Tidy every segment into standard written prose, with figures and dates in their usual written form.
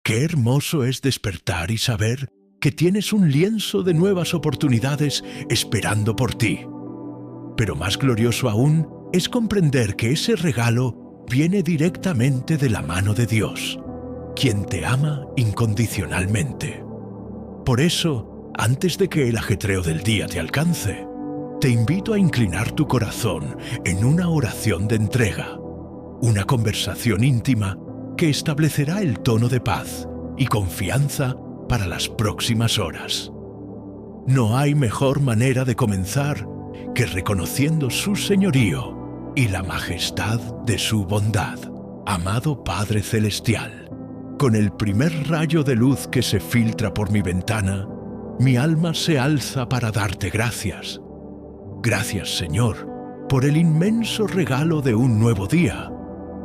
Qué hermoso es despertar y saber que tienes un lienzo de nuevas oportunidades esperando por ti. Pero más glorioso aún es comprender que ese regalo viene directamente de la mano de Dios, quien te ama incondicionalmente. Por eso, antes de que el ajetreo del día te alcance, te invito a inclinar tu corazón en una oración de entrega, una conversación íntima que establecerá el tono de paz y confianza para las próximas horas. No hay mejor manera de comenzar que reconociendo su señorío y la majestad de su bondad. Amado Padre Celestial, con el primer rayo de luz que se filtra por mi ventana, mi alma se alza para darte gracias. Gracias, Señor, por el inmenso regalo de un nuevo día,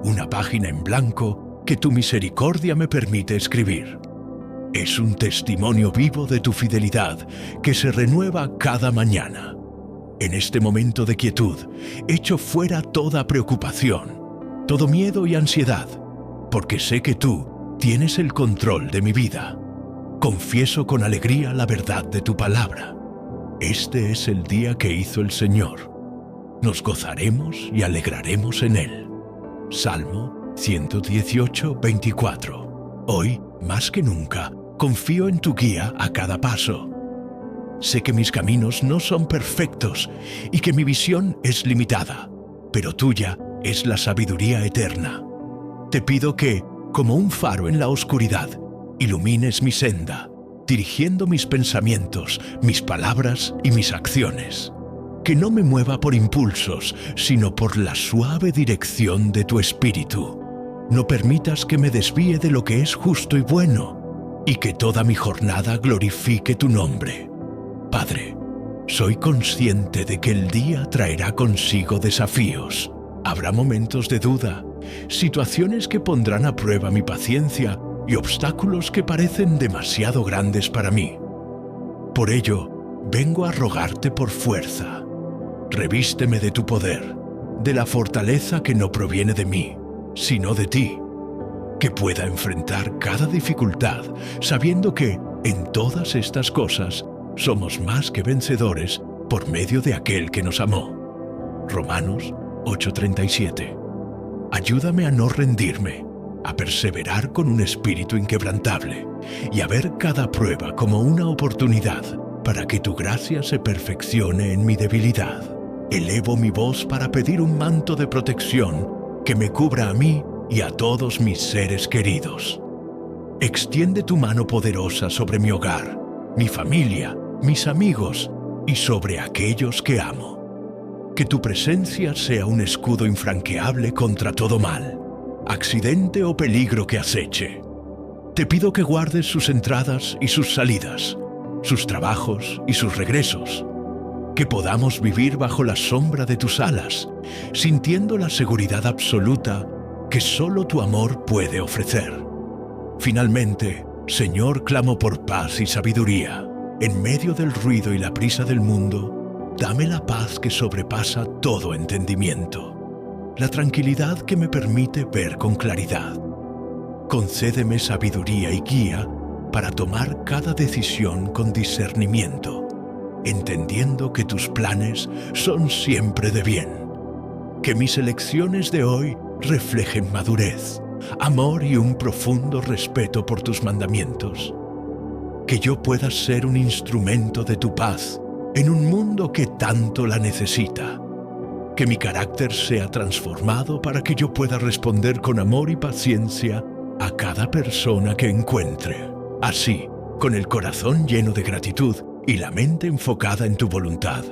una página en blanco que tu misericordia me permite escribir. Es un testimonio vivo de tu fidelidad que se renueva cada mañana. En este momento de quietud, echo fuera toda preocupación, todo miedo y ansiedad, porque sé que tú tienes el control de mi vida. Confieso con alegría la verdad de tu palabra. Este es el día que hizo el Señor. Nos gozaremos y alegraremos en él. Salmo 118, 24. Hoy, más que nunca, confío en tu guía a cada paso. Sé que mis caminos no son perfectos y que mi visión es limitada, pero tuya es la sabiduría eterna. Te pido que, como un faro en la oscuridad, ilumines mi senda, dirigiendo mis pensamientos, mis palabras y mis acciones. Que no me mueva por impulsos, sino por la suave dirección de tu espíritu. No permitas que me desvíe de lo que es justo y bueno, y que toda mi jornada glorifique tu nombre. Padre, soy consciente de que el día traerá consigo desafíos. Habrá momentos de duda, situaciones que pondrán a prueba mi paciencia y obstáculos que parecen demasiado grandes para mí. Por ello, vengo a rogarte por fuerza. Revísteme de tu poder, de la fortaleza que no proviene de mí, sino de ti. Que pueda enfrentar cada dificultad, sabiendo que, en todas estas cosas, somos más que vencedores por medio de aquel que nos amó. Romanos 8:37. Ayúdame a no rendirme, a perseverar con un espíritu inquebrantable y a ver cada prueba como una oportunidad para que tu gracia se perfeccione en mi debilidad. Elevo mi voz para pedir un manto de protección que me cubra a mí y a todos mis seres queridos. Extiende tu mano poderosa sobre mi hogar, mi familia, mis amigos y sobre aquellos que amo. Que tu presencia sea un escudo infranqueable contra todo mal, accidente o peligro que aceche. Te pido que guardes sus entradas y sus salidas, sus trabajos y sus regresos. Que podamos vivir bajo la sombra de tus alas, sintiendo la seguridad absoluta que solo tu amor puede ofrecer. Finalmente, Señor, clamo por paz y sabiduría. En medio del ruido y la prisa del mundo, dame la paz que sobrepasa todo entendimiento, la tranquilidad que me permite ver con claridad. Concédeme sabiduría y guía para tomar cada decisión con discernimiento, entendiendo que tus planes son siempre de bien. Que mis elecciones de hoy reflejen madurez, amor y un profundo respeto por tus mandamientos. Que yo pueda ser un instrumento de tu paz en un mundo que tanto la necesita. Que mi carácter sea transformado para que yo pueda responder con amor y paciencia a cada persona que encuentre. Así, con el corazón lleno de gratitud y la mente enfocada en tu voluntad,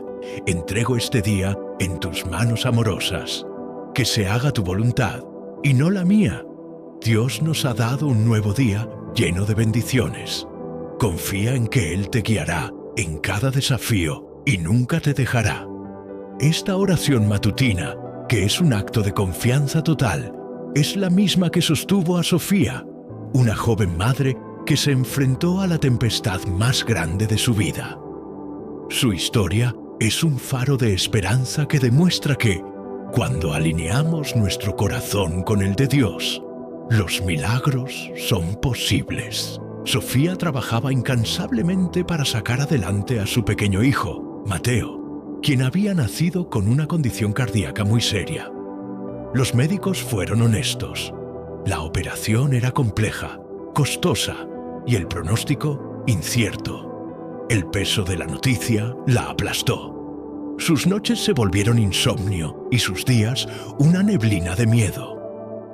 entrego este día en tus manos amorosas. Que se haga tu voluntad y no la mía. Dios nos ha dado un nuevo día lleno de bendiciones. Confía en que Él te guiará en cada desafío y nunca te dejará. Esta oración matutina, que es un acto de confianza total, es la misma que sostuvo a Sofía, una joven madre que se enfrentó a la tempestad más grande de su vida. Su historia es un faro de esperanza que demuestra que, cuando alineamos nuestro corazón con el de Dios, Los milagros son posibles. Sofía trabajaba incansablemente para sacar adelante a su pequeño hijo, Mateo, quien había nacido con una condición cardíaca muy seria. Los médicos fueron honestos. La operación era compleja, costosa y el pronóstico incierto. El peso de la noticia la aplastó. Sus noches se volvieron insomnio y sus días una neblina de miedo.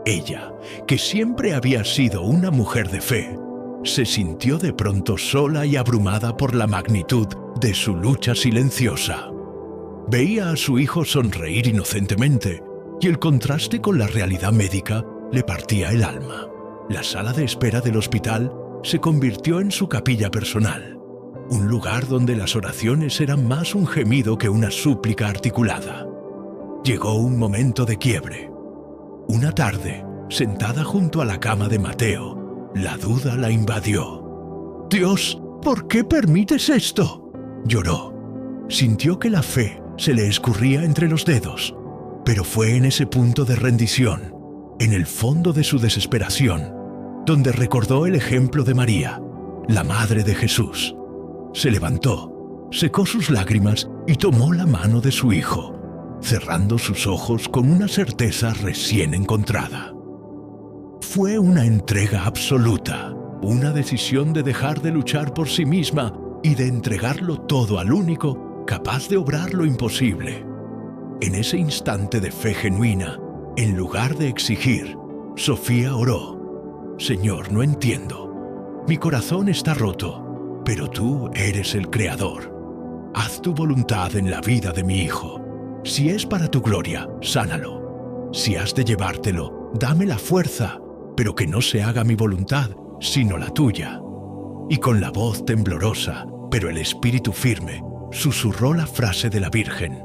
Ella, que siempre había sido una mujer de fe, se sintió de pronto sola y abrumada por la magnitud de su lucha silenciosa. Veía a su hijo sonreír inocentemente y el contraste con la realidad médica le partía el alma. La sala de espera del hospital se convirtió en su capilla personal, un lugar donde las oraciones eran más un gemido que una súplica articulada. Llegó un momento de quiebre. Una tarde, sentada junto a la cama de Mateo, la duda la invadió. «Dios, ¿por qué permites esto?», lloró. Sintió que la fe se le escurría entre los dedos, pero fue en ese punto de rendición, en el fondo de su desesperación, donde recordó el ejemplo de María, la madre de Jesús. Se levantó, secó sus lágrimas y tomó la mano de su hijo, cerrando sus ojos con una certeza recién encontrada. Fue una entrega absoluta, una decisión de dejar de luchar por sí misma y de entregarlo todo al único capaz de obrar lo imposible. En ese instante de fe genuina, en lugar de exigir, Sofía oró: «Señor, no entiendo. Mi corazón está roto, pero tú eres el Creador. Haz tu voluntad en la vida de mi hijo. Si es para tu gloria, sánalo. Si has de llevártelo, dame la fuerza, pero que no se haga mi voluntad, sino la tuya». Y con la voz temblorosa, pero el espíritu firme, susurró la frase de la Virgen: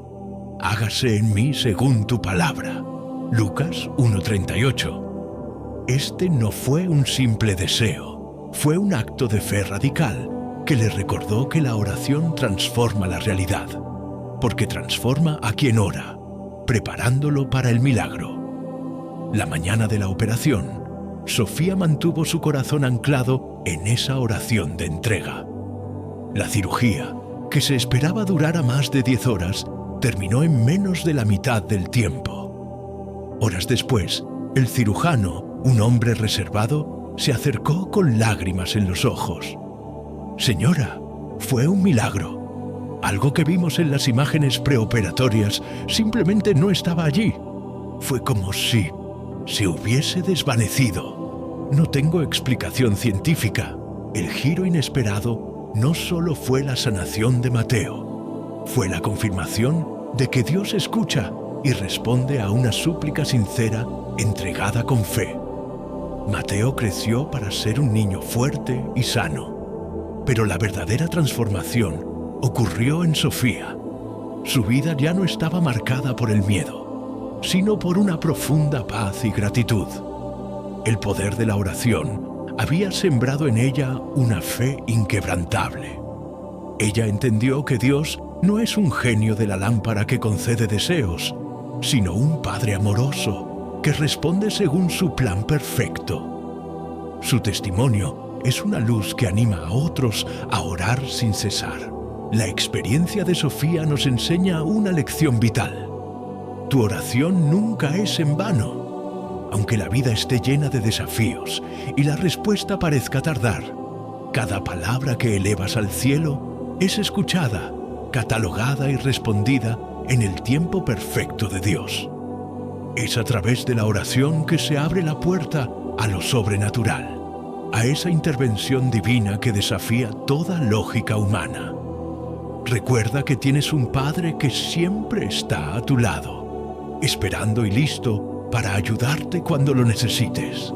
«Hágase en mí según tu palabra». Lucas 1:38. Este no fue un simple deseo, fue un acto de fe radical que le recordó que la oración transforma la realidad, porque transforma a quien ora, preparándolo para el milagro. La mañana de la operación, Sofía mantuvo su corazón anclado en esa oración de entrega. La cirugía, que se esperaba durara más de 10 horas, terminó en menos de la mitad del tiempo. Horas después, el cirujano, un hombre reservado, se acercó con lágrimas en los ojos. «Señora, fue un milagro. Algo que vimos en las imágenes preoperatorias simplemente no estaba allí. Fue como si se hubiese desvanecido. No tengo explicación científica. El giro inesperado no solo fue la sanación de Mateo, fue la confirmación de que Dios escucha y responde a una súplica sincera entregada con fe. Mateo creció para ser un niño fuerte y sano, pero la verdadera transformación ocurrió en Sofía. Su vida ya no estaba marcada por el miedo, sino por una profunda paz y gratitud. El poder de la oración había sembrado en ella una fe inquebrantable. Ella entendió que Dios no es un genio de la lámpara que concede deseos, sino un Padre amoroso que responde según su plan perfecto. Su testimonio es una luz que anima a otros a orar sin cesar. La experiencia de Sofía nos enseña una lección vital. Tu oración nunca es en vano. Aunque la vida esté llena de desafíos y la respuesta parezca tardar, cada palabra que elevas al cielo es escuchada, catalogada y respondida en el tiempo perfecto de Dios. Es a través de la oración que se abre la puerta a lo sobrenatural, a esa intervención divina que desafía toda lógica humana. Recuerda que tienes un Padre que siempre está a tu lado, esperando y listo para ayudarte cuando lo necesites.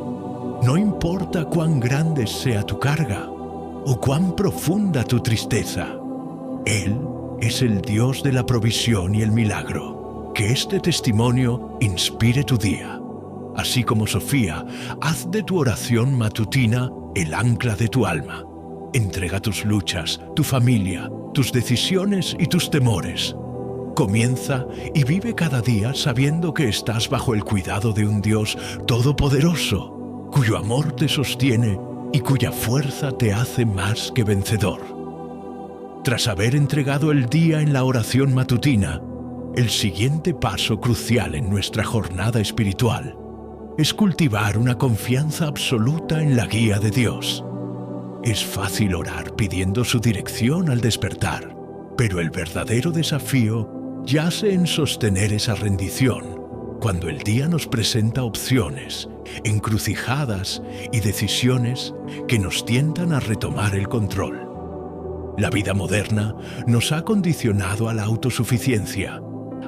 No importa cuán grande sea tu carga o cuán profunda tu tristeza, Él es el Dios de la provisión y el milagro. Que este testimonio inspire tu día. Así como Sofía, haz de tu oración matutina el ancla de tu alma. Entrega tus luchas, tu familia, tus decisiones y tus temores. Comienza y vive cada día sabiendo que estás bajo el cuidado de un Dios todopoderoso, cuyo amor te sostiene y cuya fuerza te hace más que vencedor. Tras haber entregado el día en la oración matutina, el siguiente paso crucial en nuestra jornada espiritual es cultivar una confianza absoluta en la guía de Dios. Es fácil orar pidiendo su dirección al despertar, pero el verdadero desafío yace en sostener esa rendición cuando el día nos presenta opciones, encrucijadas y decisiones que nos tientan a retomar el control. La vida moderna nos ha condicionado a la autosuficiencia,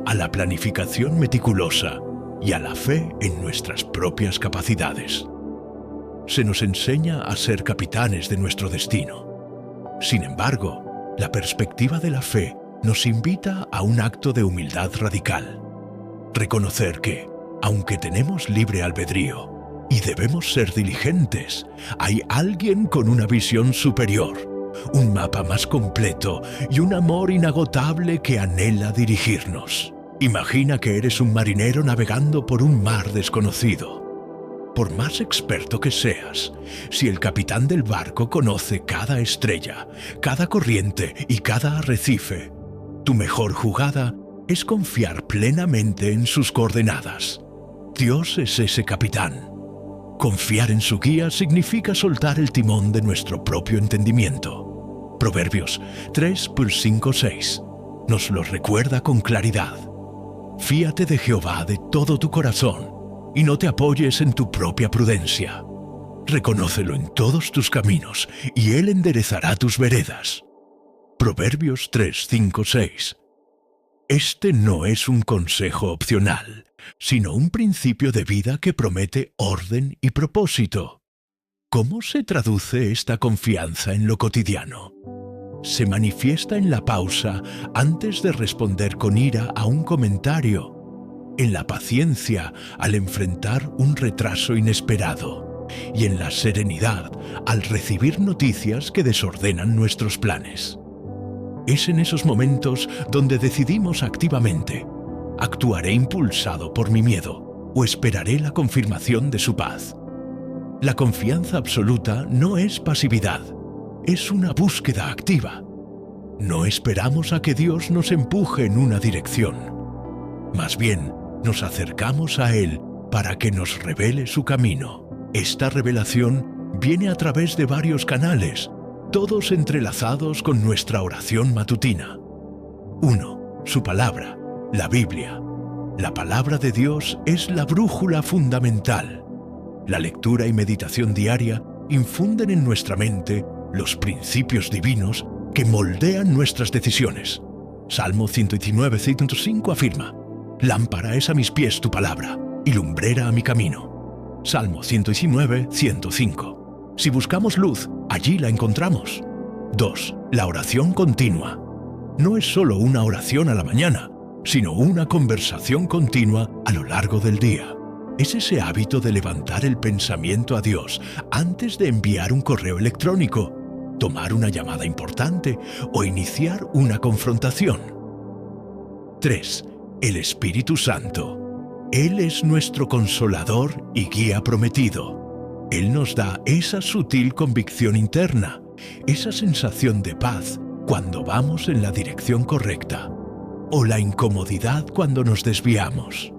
a la planificación meticulosa y a la fe en nuestras propias capacidades. Se nos enseña a ser capitanes de nuestro destino. Sin embargo, la perspectiva de la fe nos invita a un acto de humildad radical. Reconocer que, aunque tenemos libre albedrío y debemos ser diligentes, hay alguien con una visión superior, un mapa más completo y un amor inagotable que anhela dirigirnos. Imagina que eres un marinero navegando por un mar desconocido. Por más experto que seas, si el capitán del barco conoce cada estrella, cada corriente y cada arrecife, tu mejor jugada es confiar plenamente en sus coordenadas. Dios es ese capitán. Confiar en su guía significa soltar el timón de nuestro propio entendimiento. Proverbios 3:5-6 nos lo recuerda con claridad. Fíate de Jehová de todo tu corazón y no te apoyes en tu propia prudencia. Reconócelo en todos tus caminos y Él enderezará tus veredas. Proverbios 3:5-6. Este no es un consejo opcional, sino un principio de vida que promete orden y propósito. ¿Cómo se traduce esta confianza en lo cotidiano? Se manifiesta en la pausa antes de responder con ira a un comentario, en la paciencia al enfrentar un retraso inesperado y en la serenidad al recibir noticias que desordenan nuestros planes. Es en esos momentos donde decidimos activamente: ¿actuaré impulsado por mi miedo o esperaré la confirmación de su paz? La confianza absoluta no es pasividad, es una búsqueda activa. No esperamos a que Dios nos empuje en una dirección. Más bien, nos acercamos a Él para que nos revele su camino. Esta revelación viene a través de varios canales, todos entrelazados con nuestra oración matutina. 1. Su palabra, la Biblia. La palabra de Dios es la brújula fundamental. La lectura y meditación diaria infunden en nuestra mente los principios divinos que moldean nuestras decisiones. Salmo 119:105 afirma: «Lámpara es a mis pies tu palabra, y lumbrera a mi camino». Salmo 119:105. Si buscamos luz, allí la encontramos. 2. La oración continua. No es solo una oración a la mañana, sino una conversación continua a lo largo del día. Es ese hábito de levantar el pensamiento a Dios antes de enviar un correo electrónico, tomar una llamada importante o iniciar una confrontación. 3. El Espíritu Santo. Él es nuestro consolador y guía prometido. Él nos da esa sutil convicción interna, esa sensación de paz cuando vamos en la dirección correcta, o la incomodidad cuando nos desviamos.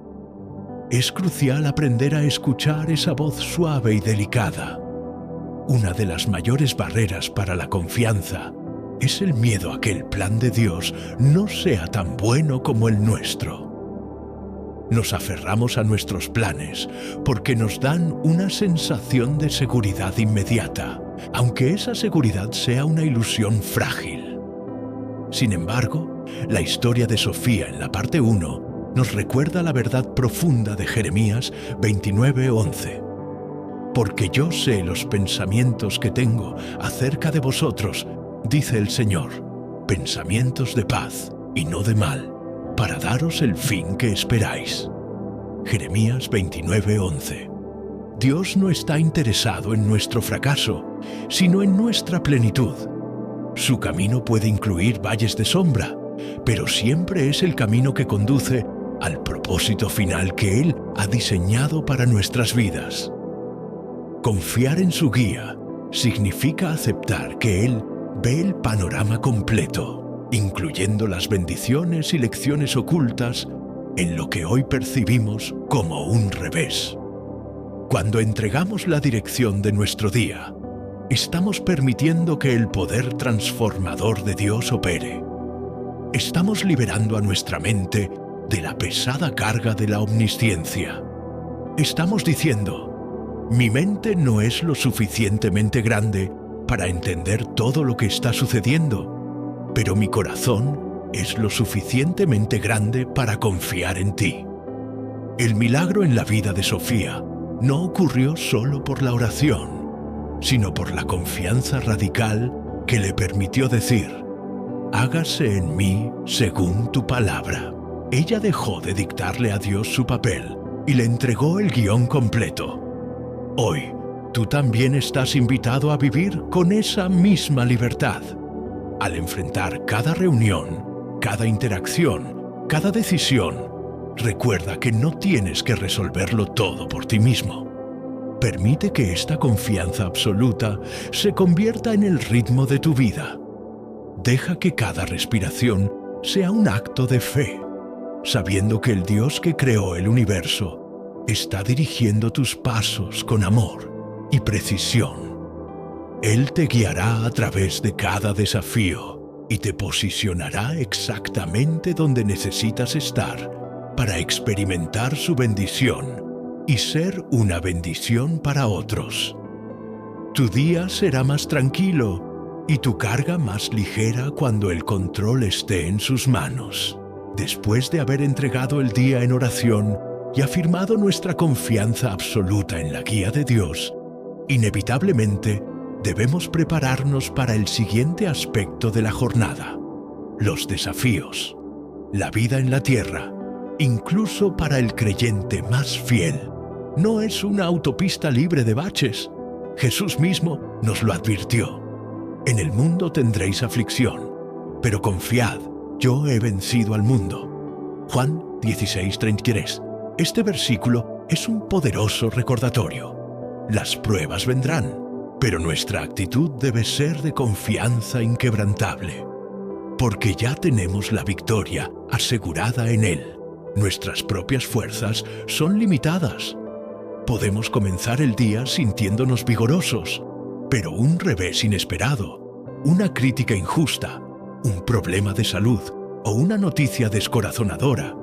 Es crucial aprender a escuchar esa voz suave y delicada. Una de las mayores barreras para la confianza es el miedo a que el plan de Dios no sea tan bueno como el nuestro. Nos aferramos a nuestros planes porque nos dan una sensación de seguridad inmediata, aunque esa seguridad sea una ilusión frágil. Sin embargo, la historia de Sofía en la parte 1 nos recuerda la verdad profunda de Jeremías 29:11. Porque yo sé los pensamientos que tengo acerca de vosotros, dice el Señor, pensamientos de paz y no de mal, para daros el fin que esperáis. Jeremías 29:11. Dios no está interesado en nuestro fracaso, sino en nuestra plenitud. Su camino puede incluir valles de sombra, pero siempre es el camino que conduce al propósito final que Él ha diseñado para nuestras vidas. Confiar en su guía significa aceptar que Él ve el panorama completo, incluyendo las bendiciones y lecciones ocultas en lo que hoy percibimos como un revés. Cuando entregamos la dirección de nuestro día, estamos permitiendo que el poder transformador de Dios opere. Estamos liberando a nuestra mente de la pesada carga de la omnisciencia. Estamos diciendo: mi mente no es lo suficientemente grande para entender todo lo que está sucediendo, pero mi corazón es lo suficientemente grande para confiar en ti. El milagro en la vida de Sofía no ocurrió solo por la oración, sino por la confianza radical que le permitió decir: hágase en mí según tu palabra. Ella dejó de dictarle a Dios su papel y le entregó el guión completo. Hoy, tú también estás invitado a vivir con esa misma libertad. Al enfrentar cada reunión, cada interacción, cada decisión, recuerda que no tienes que resolverlo todo por ti mismo. Permite que esta confianza absoluta se convierta en el ritmo de tu vida. Deja que cada respiración sea un acto de fe, sabiendo que el Dios que creó el universo está dirigiendo tus pasos con amor y precisión. Él te guiará a través de cada desafío y te posicionará exactamente donde necesitas estar para experimentar su bendición y ser una bendición para otros. Tu día será más tranquilo y tu carga más ligera cuando el control esté en sus manos. Después de haber entregado el día en oración y afirmado nuestra confianza absoluta en la guía de Dios, inevitablemente debemos prepararnos para el siguiente aspecto de la jornada: los desafíos. La vida en la tierra, incluso para el creyente más fiel, no es una autopista libre de baches. Jesús mismo nos lo advirtió: en el mundo tendréis aflicción, pero confiad, yo he vencido al mundo. Juan 16:33. Este versículo es un poderoso recordatorio. Las pruebas vendrán, pero nuestra actitud debe ser de confianza inquebrantable, porque ya tenemos la victoria asegurada en Él. Nuestras propias fuerzas son limitadas. Podemos comenzar el día sintiéndonos vigorosos, pero un revés inesperado, una crítica injusta, un problema de salud o una noticia descorazonadora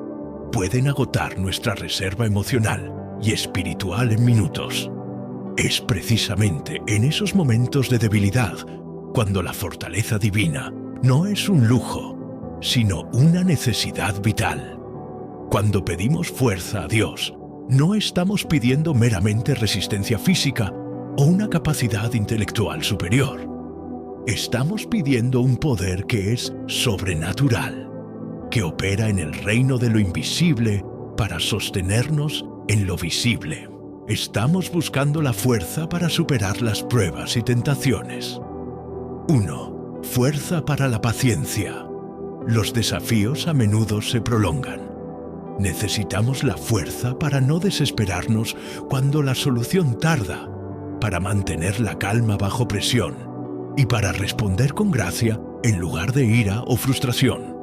pueden agotar nuestra reserva emocional y espiritual en minutos. Es precisamente en esos momentos de debilidad cuando la fortaleza divina no es un lujo, sino una necesidad vital. Cuando pedimos fuerza a Dios, no estamos pidiendo meramente resistencia física o una capacidad intelectual superior. Estamos pidiendo un poder que es sobrenatural, que opera en el reino de lo invisible para sostenernos en lo visible. Estamos buscando la fuerza para superar las pruebas y tentaciones. 1. Fuerza para la paciencia. Los desafíos a menudo se prolongan. Necesitamos la fuerza para no desesperarnos cuando la solución tarda, para mantener la calma bajo presión y para responder con gracia en lugar de ira o frustración.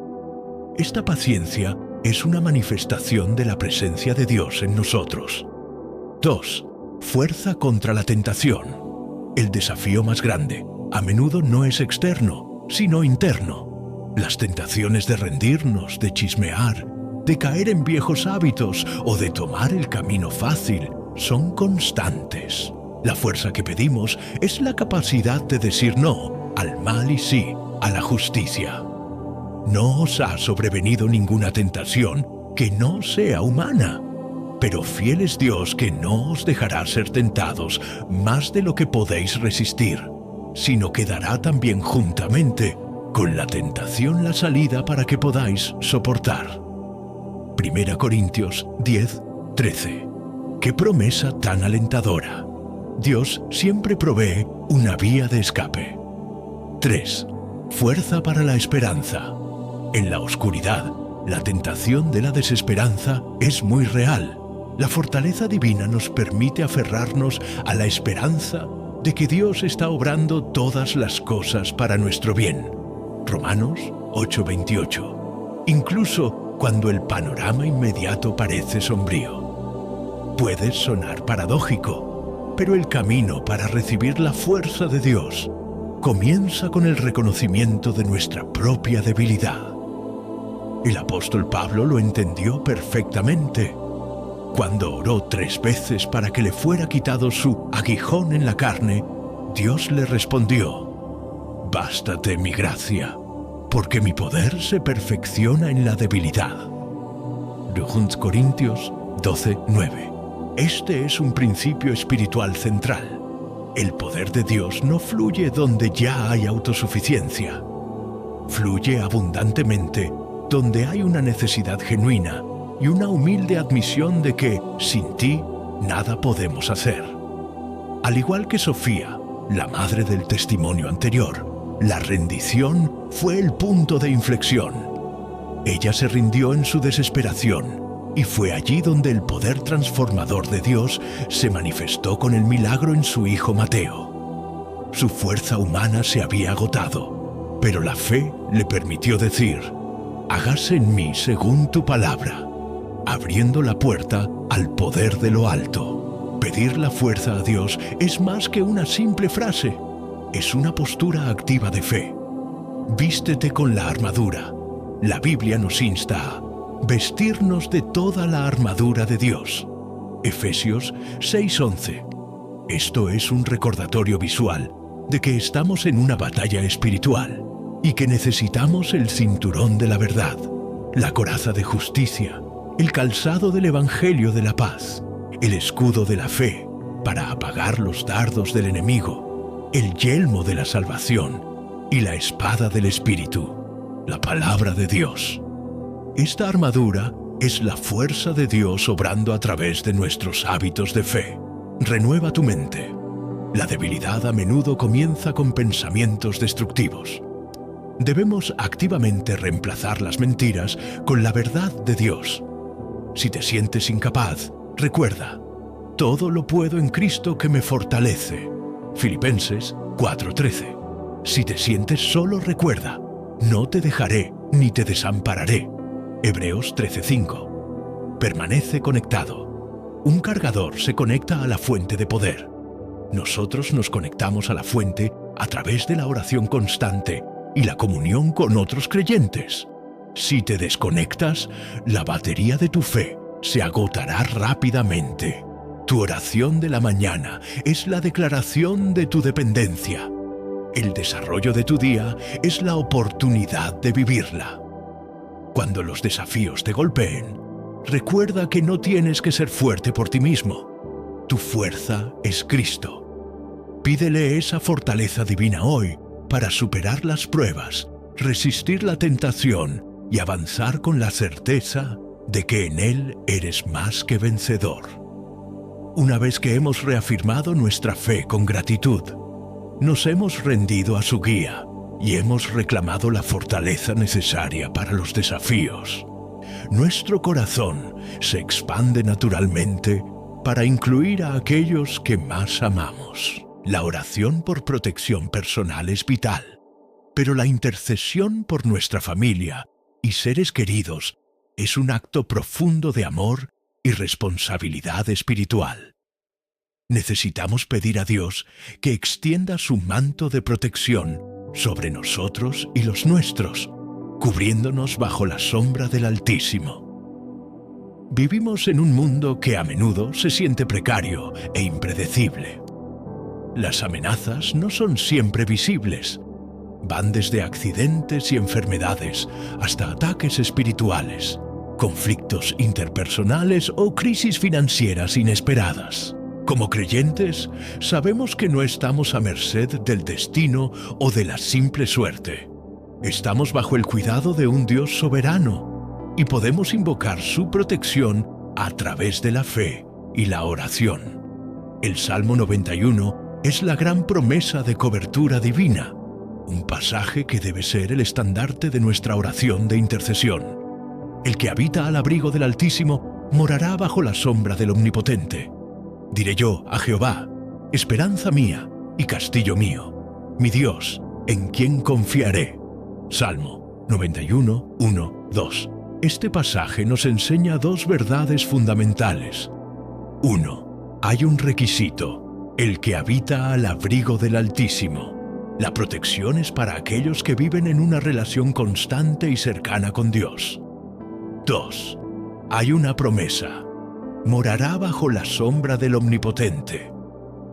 Esta paciencia es una manifestación de la presencia de Dios en nosotros. 2. Fuerza contra la tentación. El desafío más grande a menudo no es externo, sino interno. Las tentaciones de rendirnos, de chismear, de caer en viejos hábitos o de tomar el camino fácil son constantes. La fuerza que pedimos es la capacidad de decir no al mal y sí a la justicia. No os ha sobrevenido ninguna tentación que no sea humana, pero fiel es Dios que no os dejará ser tentados más de lo que podéis resistir, sino que dará también juntamente con la tentación la salida para que podáis soportar. 1 Corintios 10:13. ¡Qué promesa tan alentadora! Dios siempre provee una vía de escape. 3. Fuerza para la esperanza. En la oscuridad, la tentación de la desesperanza es muy real. La fortaleza divina nos permite aferrarnos a la esperanza de que Dios está obrando todas las cosas para nuestro bien. Romanos 8:28. Incluso cuando el panorama inmediato parece sombrío. Puede sonar paradójico, pero el camino para recibir la fuerza de Dios comienza con el reconocimiento de nuestra propia debilidad. El apóstol Pablo lo entendió perfectamente. Cuando oró 3 veces para que le fuera quitado su aguijón en la carne, Dios le respondió: «Bástate mi gracia, porque mi poder se perfecciona en la debilidad». 2 Corintios 12:9. Este es un principio espiritual central. El poder de Dios no fluye donde ya hay autosuficiencia. Fluye abundantemente donde hay una necesidad genuina y una humilde admisión de que, sin ti, nada podemos hacer. Al igual que Sofía, la madre del testimonio anterior, la rendición fue el punto de inflexión. Ella se rindió en su desesperación, y fue allí donde el poder transformador de Dios se manifestó con el milagro en su hijo Mateo. Su fuerza humana se había agotado, pero la fe le permitió decir: «Hágase en mí según tu palabra», abriendo la puerta al poder de lo alto. Pedir la fuerza a Dios es más que una simple frase, es una postura activa de fe. Vístete con la armadura. La Biblia nos insta a vestirnos de toda la armadura de Dios. Efesios 6:11. Esto es un recordatorio visual de que estamos en una batalla espiritual y que necesitamos el cinturón de la verdad, la coraza de justicia, el calzado del Evangelio de la paz, el escudo de la fe para apagar los dardos del enemigo, el yelmo de la salvación y la espada del Espíritu, la palabra de Dios. Esta armadura es la fuerza de Dios obrando a través de nuestros hábitos de fe. Renueva tu mente. La debilidad a menudo comienza con pensamientos destructivos. Debemos activamente reemplazar las mentiras con la verdad de Dios. Si te sientes incapaz, recuerda: todo lo puedo en Cristo que me fortalece. Filipenses 4:13. Si te sientes solo, recuerda: no te dejaré ni te desampararé. Hebreos 13:5. Permanece conectado. Un cargador se conecta a la fuente de poder. Nosotros nos conectamos a la fuente a través de la oración constante y la comunión con otros creyentes. Si te desconectas, la batería de tu fe se agotará rápidamente. Tu oración de la mañana es la declaración de tu dependencia. El desarrollo de tu día es la oportunidad de vivirla. Cuando los desafíos te golpeen, recuerda que no tienes que ser fuerte por ti mismo. Tu fuerza es Cristo. Pídele esa fortaleza divina hoy para superar las pruebas, resistir la tentación y avanzar con la certeza de que en Él eres más que vencedor. Una vez que hemos reafirmado nuestra fe con gratitud, nos hemos rendido a su guía y hemos reclamado la fortaleza necesaria para los desafíos. Nuestro corazón se expande naturalmente para incluir a aquellos que más amamos. La oración por protección personal es vital, pero la intercesión por nuestra familia y seres queridos es un acto profundo de amor y responsabilidad espiritual. Necesitamos pedir a Dios que extienda su manto de protección sobre nosotros y los nuestros, cubriéndonos bajo la sombra del Altísimo. Vivimos en un mundo que a menudo se siente precario e impredecible. Las amenazas no son siempre visibles. Van desde accidentes y enfermedades hasta ataques espirituales, conflictos interpersonales o crisis financieras inesperadas. Como creyentes, sabemos que no estamos a merced del destino o de la simple suerte. Estamos bajo el cuidado de un Dios soberano y podemos invocar su protección a través de la fe y la oración. El Salmo 91 es la gran promesa de cobertura divina, un pasaje que debe ser el estandarte de nuestra oración de intercesión. El que habita al abrigo del Altísimo morará bajo la sombra del Omnipotente. Diré yo a Jehová, esperanza mía y castillo mío, mi Dios, en quien confiaré. Salmo 91, 1, 2. Este pasaje nos enseña dos verdades fundamentales. 1. Hay un requisito, el que habita al abrigo del Altísimo. La protección es para aquellos que viven en una relación constante y cercana con Dios. 2. Hay una promesa. Morará bajo la sombra del Omnipotente.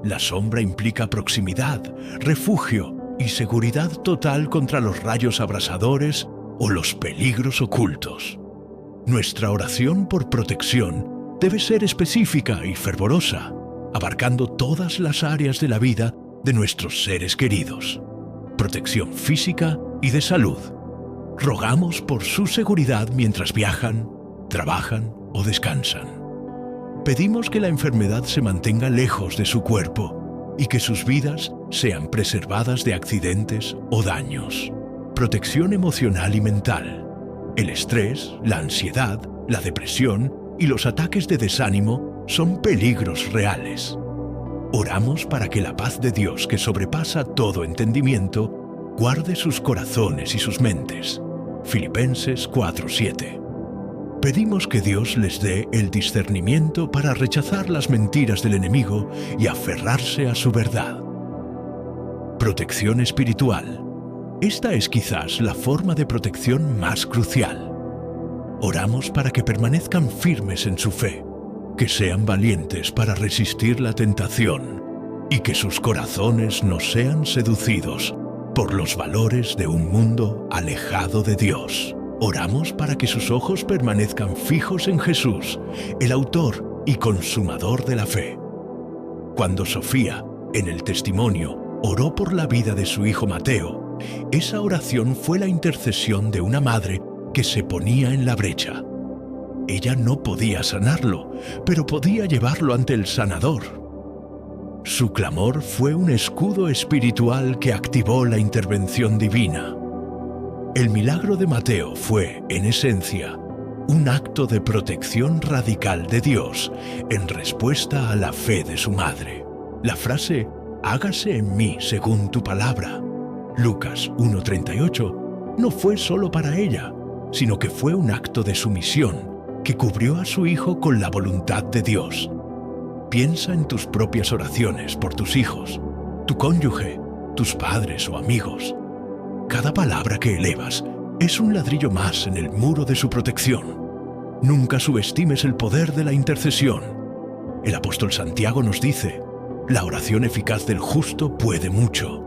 La sombra implica proximidad, refugio y seguridad total contra los rayos abrasadores o los peligros ocultos. Nuestra oración por protección debe ser específica y fervorosa, abarcando todas las áreas de la vida de nuestros seres queridos. Protección física y de salud. Rogamos por su seguridad mientras viajan, trabajan o descansan. Pedimos que la enfermedad se mantenga lejos de su cuerpo y que sus vidas sean preservadas de accidentes o daños. Protección emocional y mental. El estrés, la ansiedad, la depresión y los ataques de desánimo son peligros reales. Oramos para que la paz de Dios, que sobrepasa todo entendimiento, guarde sus corazones y sus mentes. Filipenses 4:7. Pedimos que Dios les dé el discernimiento para rechazar las mentiras del enemigo y aferrarse a su verdad. Protección espiritual. Esta es quizás la forma de protección más crucial. Oramos para que permanezcan firmes en su fe, que sean valientes para resistir la tentación y que sus corazones no sean seducidos por los valores de un mundo alejado de Dios. Oramos para que sus ojos permanezcan fijos en Jesús, el autor y consumador de la fe. Cuando Sofía, en el testimonio, oró por la vida de su hijo Mateo, esa oración fue la intercesión de una madre que se ponía en la brecha. Ella no podía sanarlo, pero podía llevarlo ante el sanador. Su clamor fue un escudo espiritual que activó la intervención divina. El milagro de Mateo fue, en esencia, un acto de protección radical de Dios en respuesta a la fe de su madre. La frase, hágase en mí según tu palabra, Lucas 1:38, no fue solo para ella, sino que fue un acto de sumisión que cubrió a su hijo con la voluntad de Dios. Piensa en tus propias oraciones por tus hijos, tu cónyuge, tus padres o amigos. Cada palabra que elevas es un ladrillo más en el muro de su protección. Nunca subestimes el poder de la intercesión. El apóstol Santiago nos dice, la oración eficaz del justo puede mucho.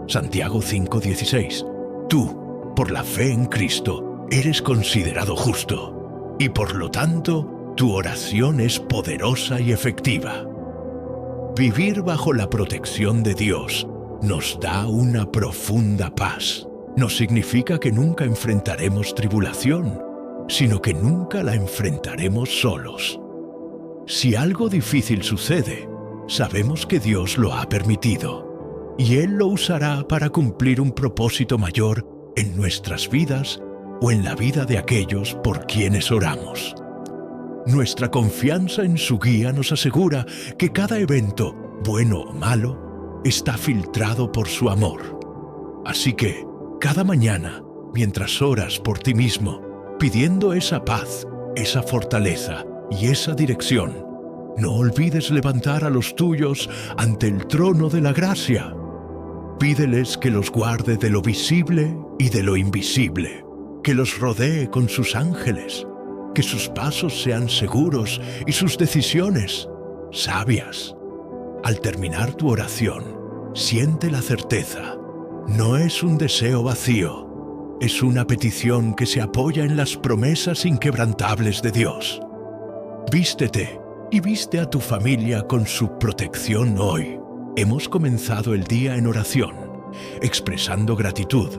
Santiago 5:16. Tú, por la fe en Cristo, eres considerado justo, y por lo tanto, tu oración es poderosa y efectiva. Vivir bajo la protección de Dios nos da una profunda paz. No significa que nunca enfrentaremos tribulación, sino que nunca la enfrentaremos solos. Si algo difícil sucede, sabemos que Dios lo ha permitido, y Él lo usará para cumplir un propósito mayor en nuestras vidas o en la vida de aquellos por quienes oramos. Nuestra confianza en su guía nos asegura que cada evento, bueno o malo, está filtrado por su amor. Así que, cada mañana, mientras oras por ti mismo, pidiendo esa paz, esa fortaleza y esa dirección, no olvides levantar a los tuyos ante el trono de la gracia. Pídeles que los guarde de lo visible y de lo invisible, que los rodee con sus ángeles, que sus pasos sean seguros y sus decisiones sabias. Al terminar tu oración, siente la certeza. No es un deseo vacío, es una petición que se apoya en las promesas inquebrantables de Dios. Vístete y viste a tu familia con su protección hoy. Hemos comenzado el día en oración, expresando gratitud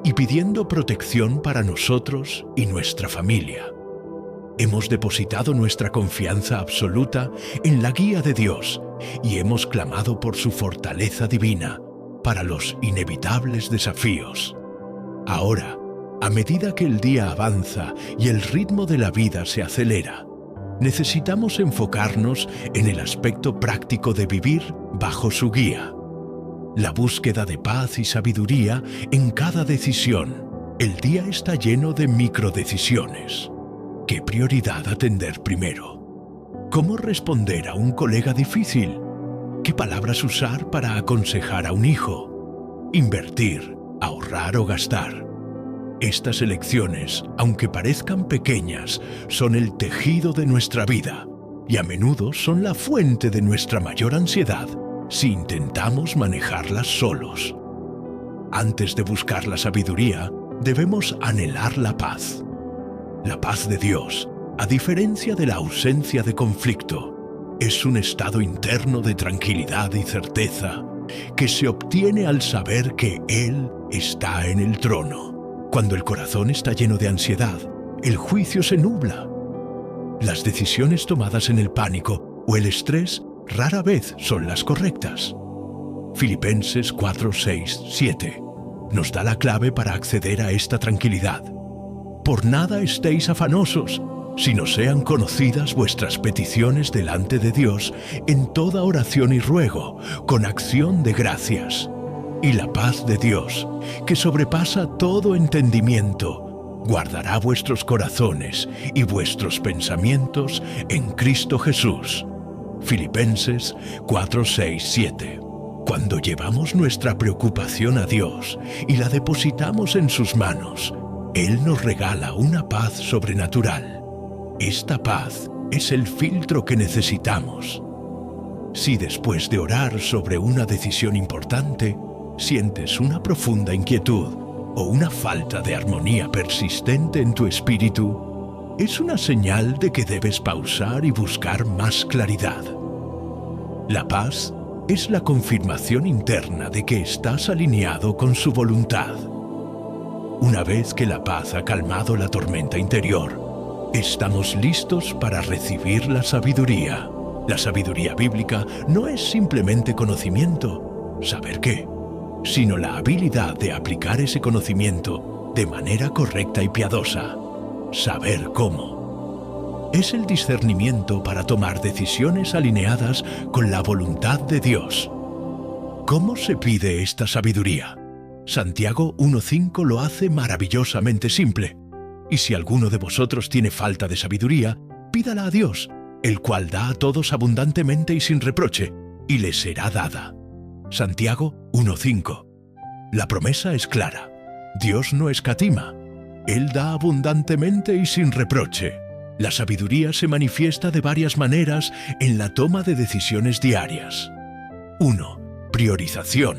y pidiendo protección para nosotros y nuestra familia. Hemos depositado nuestra confianza absoluta en la guía de Dios y hemos clamado por su fortaleza divina para los inevitables desafíos. Ahora, a medida que el día avanza y el ritmo de la vida se acelera, necesitamos enfocarnos en el aspecto práctico de vivir bajo su guía. La búsqueda de paz y sabiduría en cada decisión. El día está lleno de microdecisiones. ¿Qué prioridad atender primero? ¿Cómo responder a un colega difícil? ¿Qué palabras usar para aconsejar a un hijo? Invertir, ahorrar o gastar. Estas elecciones, aunque parezcan pequeñas, son el tejido de nuestra vida y a menudo son la fuente de nuestra mayor ansiedad si intentamos manejarlas solos. Antes de buscar la sabiduría, debemos anhelar la paz. La paz de Dios, a diferencia de la ausencia de conflicto, es un estado interno de tranquilidad y certeza que se obtiene al saber que Él está en el trono. Cuando el corazón está lleno de ansiedad, el juicio se nubla. Las decisiones tomadas en el pánico o el estrés rara vez son las correctas. Filipenses 4, 6, 7 nos da la clave para acceder a esta tranquilidad. Por nada estéis afanosos, sino sean conocidas vuestras peticiones delante de Dios en toda oración y ruego, con acción de gracias. Y la paz de Dios, que sobrepasa todo entendimiento, guardará vuestros corazones y vuestros pensamientos en Cristo Jesús. Filipenses 4, 6, 7. Cuando llevamos nuestra preocupación a Dios y la depositamos en sus manos, Él nos regala una paz sobrenatural. Esta paz es el filtro que necesitamos. Si después de orar sobre una decisión importante, sientes una profunda inquietud o una falta de armonía persistente en tu espíritu, es una señal de que debes pausar y buscar más claridad. La paz es la confirmación interna de que estás alineado con su voluntad. Una vez que la paz ha calmado la tormenta interior, estamos listos para recibir la sabiduría. La sabiduría bíblica no es simplemente conocimiento, saber qué, sino la habilidad de aplicar ese conocimiento de manera correcta y piadosa, saber cómo. Es el discernimiento para tomar decisiones alineadas con la voluntad de Dios. ¿Cómo se pide esta sabiduría? Santiago 1.5 lo hace maravillosamente simple. Y si alguno de vosotros tiene falta de sabiduría, pídala a Dios, el cual da a todos abundantemente y sin reproche, y le será dada. Santiago 1.5. La promesa es clara. Dios no escatima. Él da abundantemente y sin reproche. La sabiduría se manifiesta de varias maneras en la toma de decisiones diarias. 1. Priorización.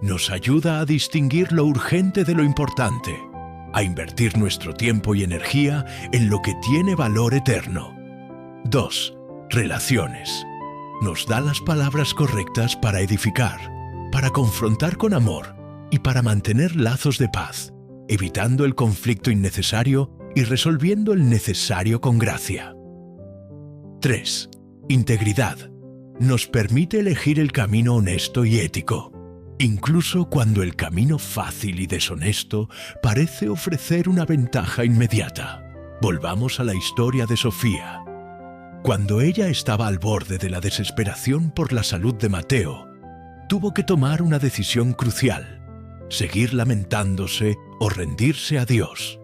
Nos ayuda a distinguir lo urgente de lo importante, a invertir nuestro tiempo y energía en lo que tiene valor eterno. 2. Relaciones. Nos da las palabras correctas para edificar, para confrontar con amor y para mantener lazos de paz, evitando el conflicto innecesario y resolviendo el necesario con gracia. 3. Integridad. Nos permite elegir el camino honesto y ético, incluso cuando el camino fácil y deshonesto parece ofrecer una ventaja inmediata. Volvamos a la historia de Sofía. Cuando ella estaba al borde de la desesperación por la salud de Mateo, tuvo que tomar una decisión crucial: seguir lamentándose o rendirse a Dios.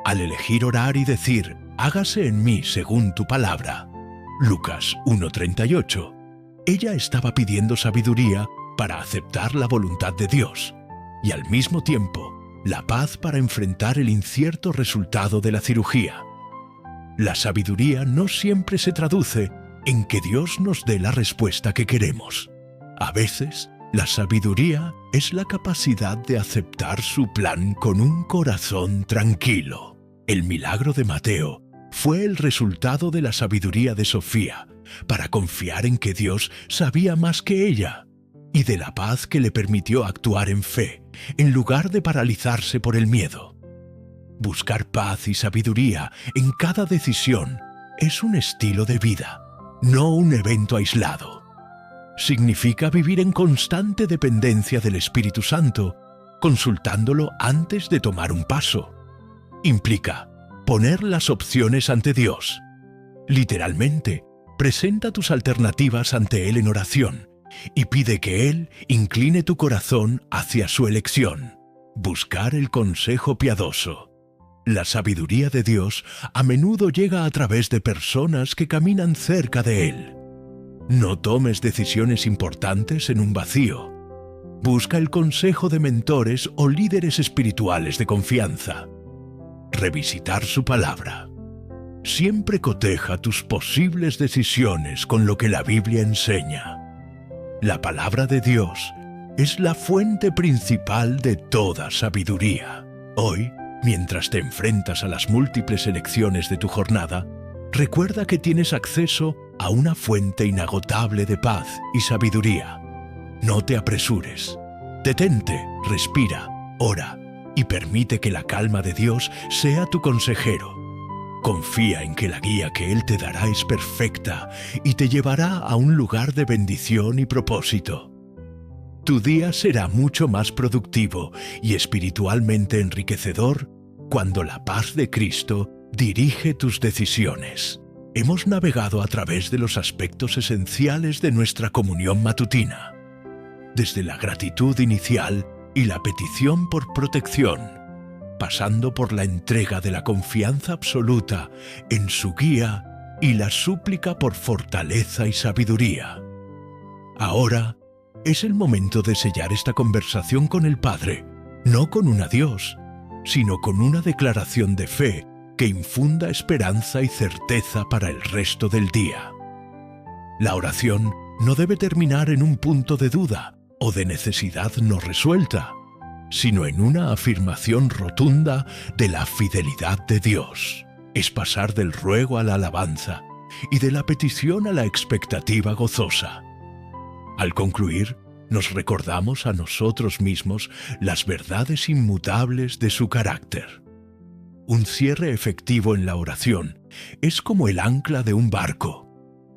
Al elegir orar y decir, hágase en mí según tu palabra, Lucas 1:38, ella estaba pidiendo sabiduría para aceptar la voluntad de Dios y al mismo tiempo la paz para enfrentar el incierto resultado de la cirugía. La sabiduría no siempre se traduce en que Dios nos dé la respuesta que queremos. A veces, la sabiduría es la capacidad de aceptar su plan con un corazón tranquilo. El milagro de Mateo fue el resultado de la sabiduría de Sofía para confiar en que Dios sabía más que ella, y de la paz que le permitió actuar en fe, en lugar de paralizarse por el miedo. Buscar paz y sabiduría en cada decisión es un estilo de vida, no un evento aislado. Significa vivir en constante dependencia del Espíritu Santo, consultándolo antes de tomar un paso. Implica poner las opciones ante Dios, Literalmente, presenta tus alternativas ante Él en oración y pide que Él incline tu corazón hacia su elección, buscar el consejo piadoso. La sabiduría de Dios a menudo llega a través de personas que caminan cerca de Él. No tomes decisiones importantes en un vacío. Busca el consejo de mentores o líderes espirituales de confianza. Revisitar su palabra. Siempre coteja tus posibles decisiones con lo que la Biblia enseña. La palabra de Dios es la fuente principal de toda sabiduría. Hoy, mientras te enfrentas a las múltiples elecciones de tu jornada, recuerda que tienes acceso a una fuente inagotable de paz y sabiduría. No te apresures. Detente, respira, ora y permite que la calma de Dios sea tu consejero. Confía en que la guía que Él te dará es perfecta y te llevará a un lugar de bendición y propósito. Tu día será mucho más productivo y espiritualmente enriquecedor cuando la paz de Cristo dirige tus decisiones. Hemos navegado a través de los aspectos esenciales de nuestra comunión matutina, desde la gratitud inicial y la petición por protección, pasando por la entrega de la confianza absoluta en su guía y la súplica por fortaleza y sabiduría. Ahora es el momento de sellar esta conversación con el Padre, no con un adiós, sino con una declaración de fe que infunda esperanza y certeza para el resto del día. La oración no debe terminar en un punto de duda o de necesidad no resuelta, sino en una afirmación rotunda de la fidelidad de Dios. Es pasar del ruego a la alabanza y de la petición a la expectativa gozosa. Al concluir, nos recordamos a nosotros mismos las verdades inmutables de su carácter. Un cierre efectivo en la oración es como el ancla de un barco.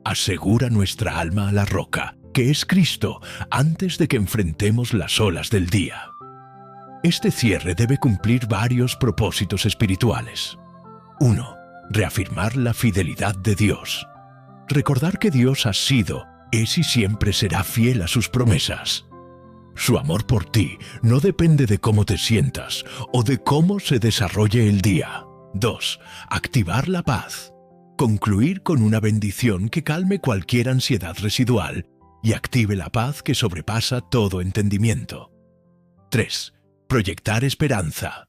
Asegura nuestra alma a la roca, que es Cristo, antes de que enfrentemos las olas del día. Este cierre debe cumplir varios propósitos espirituales. 1. Reafirmar la fidelidad de Dios. Recordar que Dios ha sido, es y siempre será fiel a sus promesas. Su amor por ti no depende de cómo te sientas o de cómo se desarrolle el día. 2. Activar la paz. Concluir con una bendición que calme cualquier ansiedad residual y active la paz que sobrepasa todo entendimiento. 3. Proyectar esperanza.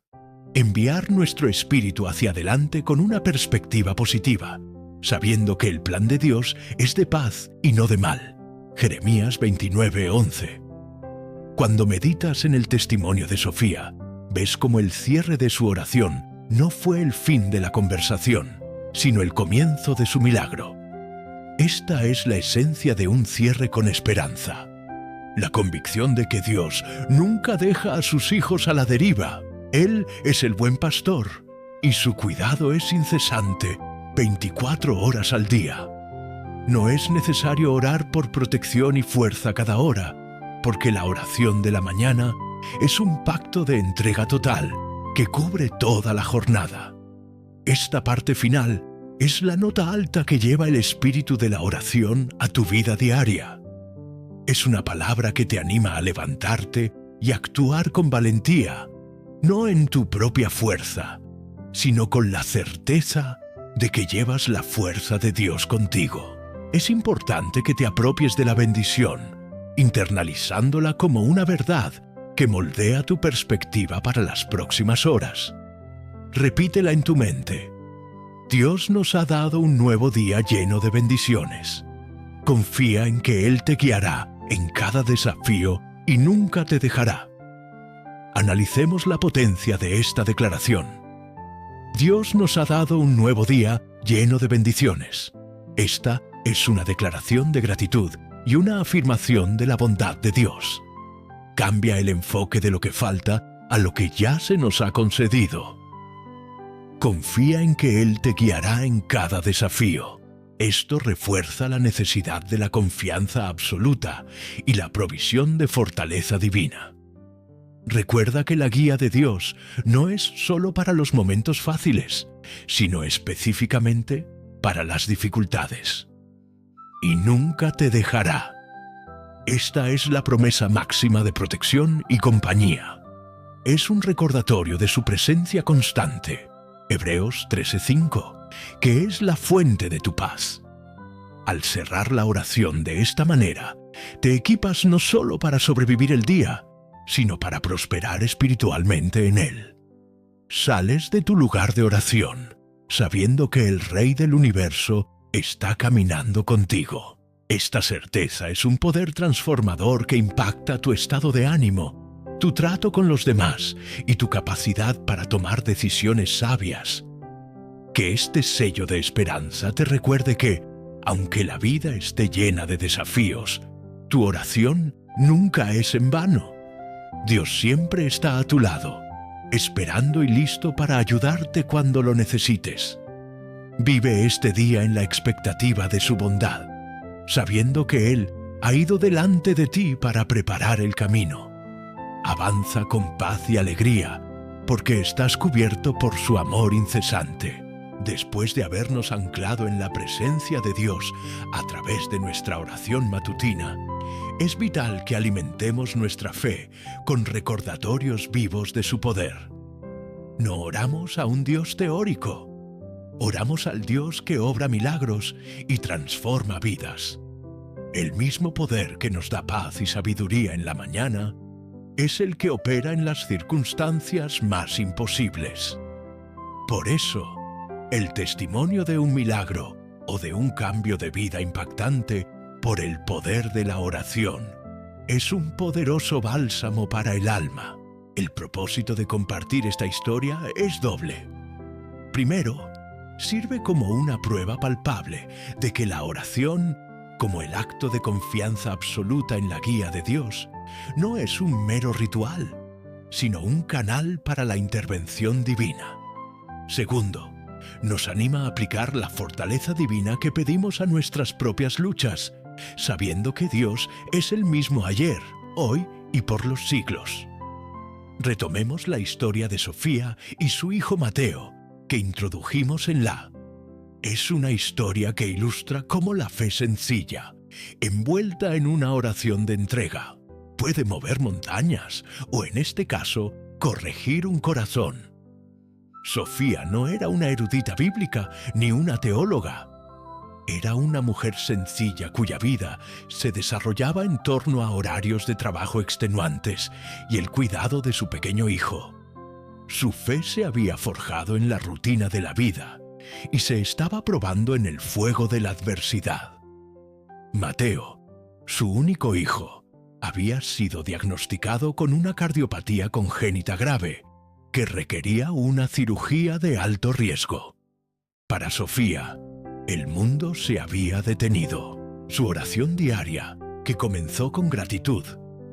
Enviar nuestro espíritu hacia adelante con una perspectiva positiva, sabiendo que el plan de Dios es de paz y no de mal. Jeremías 29:11. Cuando meditas en el testimonio de Sofía, ves cómo el cierre de su oración no fue el fin de la conversación, sino el comienzo de su milagro. Esta es la esencia de un cierre con esperanza. La convicción de que Dios nunca deja a sus hijos a la deriva. Él es el buen pastor y su cuidado es incesante, 24 horas al día. No es necesario orar por protección y fuerza cada hora, porque la oración de la mañana es un pacto de entrega total que cubre toda la jornada. Esta parte final es la nota alta que lleva el espíritu de la oración a tu vida diaria. Es una palabra que te anima a levantarte y actuar con valentía, no en tu propia fuerza, sino con la certeza de que llevas la fuerza de Dios contigo. Es importante que te apropies de la bendición, internalizándola como una verdad que moldea tu perspectiva para las próximas horas. Repítela en tu mente. Dios nos ha dado un nuevo día lleno de bendiciones. Confía en que Él te guiará en cada desafío y nunca te dejará. Analicemos la potencia de esta declaración. Dios nos ha dado un nuevo día lleno de bendiciones. Esta es una declaración de gratitud y una afirmación de la bondad de Dios. Cambia el enfoque de lo que falta a lo que ya se nos ha concedido. Confía en que Él te guiará en cada desafío. Esto refuerza la necesidad de la confianza absoluta y la provisión de fortaleza divina. Recuerda que la guía de Dios no es solo para los momentos fáciles, sino específicamente para las dificultades. Y nunca te dejará. Esta es la promesa máxima de protección y compañía. Es un recordatorio de su presencia constante, Hebreos 13:5, que es la fuente de tu paz. Al cerrar la oración de esta manera, te equipas no solo para sobrevivir el día, sino para prosperar espiritualmente en él. Sales de tu lugar de oración, sabiendo que el Rey del Universo está caminando contigo. Esta certeza es un poder transformador que impacta tu estado de ánimo, tu trato con los demás y tu capacidad para tomar decisiones sabias. Que este sello de esperanza te recuerde que, aunque la vida esté llena de desafíos, tu oración nunca es en vano. Dios siempre está a tu lado, esperando y listo para ayudarte cuando lo necesites. Vive este día en la expectativa de su bondad, sabiendo que Él ha ido delante de ti para preparar el camino. Avanza con paz y alegría, porque estás cubierto por su amor incesante. Después de habernos anclado en la presencia de Dios a través de nuestra oración matutina, es vital que alimentemos nuestra fe con recordatorios vivos de su poder. No oramos a un Dios teórico, oramos al Dios que obra milagros y transforma vidas. El mismo poder que nos da paz y sabiduría en la mañana es el que opera en las circunstancias más imposibles. Por eso, el testimonio de un milagro o de un cambio de vida impactante por el poder de la oración es un poderoso bálsamo para el alma. El propósito de compartir esta historia es doble. Primero, sirve como una prueba palpable de que la oración, como el acto de confianza absoluta en la guía de Dios, no es un mero ritual, sino un canal para la intervención divina. Segundo, nos anima a aplicar la fortaleza divina que pedimos a nuestras propias luchas, sabiendo que Dios es el mismo ayer, hoy y por los siglos. Retomemos la historia de Sofía y su hijo Mateo, que introdujimos en la. Es una historia que ilustra cómo la fe sencilla, envuelta en una oración de entrega, puede mover montañas, o en este caso, corregir un corazón. Sofía no era una erudita bíblica ni una teóloga. Era una mujer sencilla cuya vida se desarrollaba en torno a horarios de trabajo extenuantes y el cuidado de su pequeño hijo. Su fe se había forjado en la rutina de la vida y se estaba probando en el fuego de la adversidad. Mateo, su único hijo, había sido diagnosticado con una cardiopatía congénita grave que requería una cirugía de alto riesgo. Para Sofía, el mundo se había detenido. Su oración diaria, que comenzó con gratitud,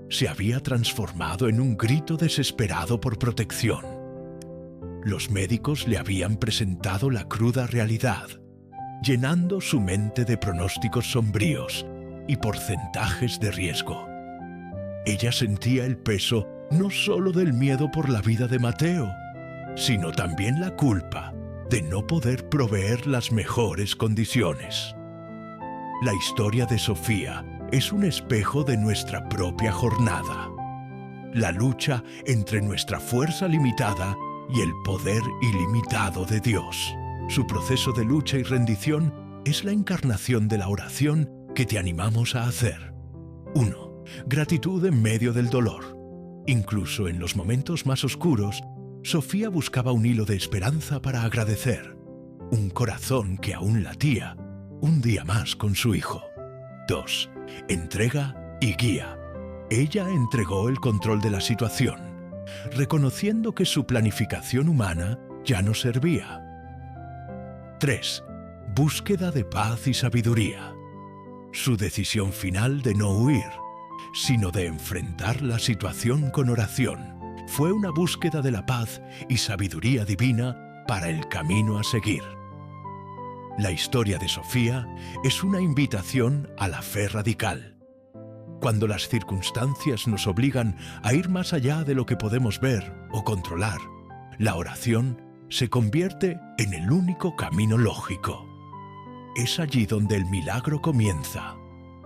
se había transformado en un grito desesperado por protección. Los médicos le habían presentado la cruda realidad, llenando su mente de pronósticos sombríos y porcentajes de riesgo. Ella sentía el peso no solo del miedo por la vida de Mateo, sino también la culpa de no poder proveer las mejores condiciones. La historia de Sofía es un espejo de nuestra propia jornada. La lucha entre nuestra fuerza limitada y el poder ilimitado de Dios. Su proceso de lucha y rendición es la encarnación de la oración que te animamos a hacer. 1. Gratitud en medio del dolor. Incluso en los momentos más oscuros, Sofía buscaba un hilo de esperanza para agradecer. Un corazón que aún latía, un día más con su hijo. 2. Entrega y guía. Ella entregó el control de la situación, reconociendo que su planificación humana ya no servía. 3. Búsqueda de paz y sabiduría. Su decisión final de no huir, sino de enfrentar la situación con oración, fue una búsqueda de la paz y sabiduría divina para el camino a seguir. La historia de Sofía es una invitación a la fe radical. Cuando las circunstancias nos obligan a ir más allá de lo que podemos ver o controlar, la oración se convierte en el único camino lógico. Es allí donde el milagro comienza,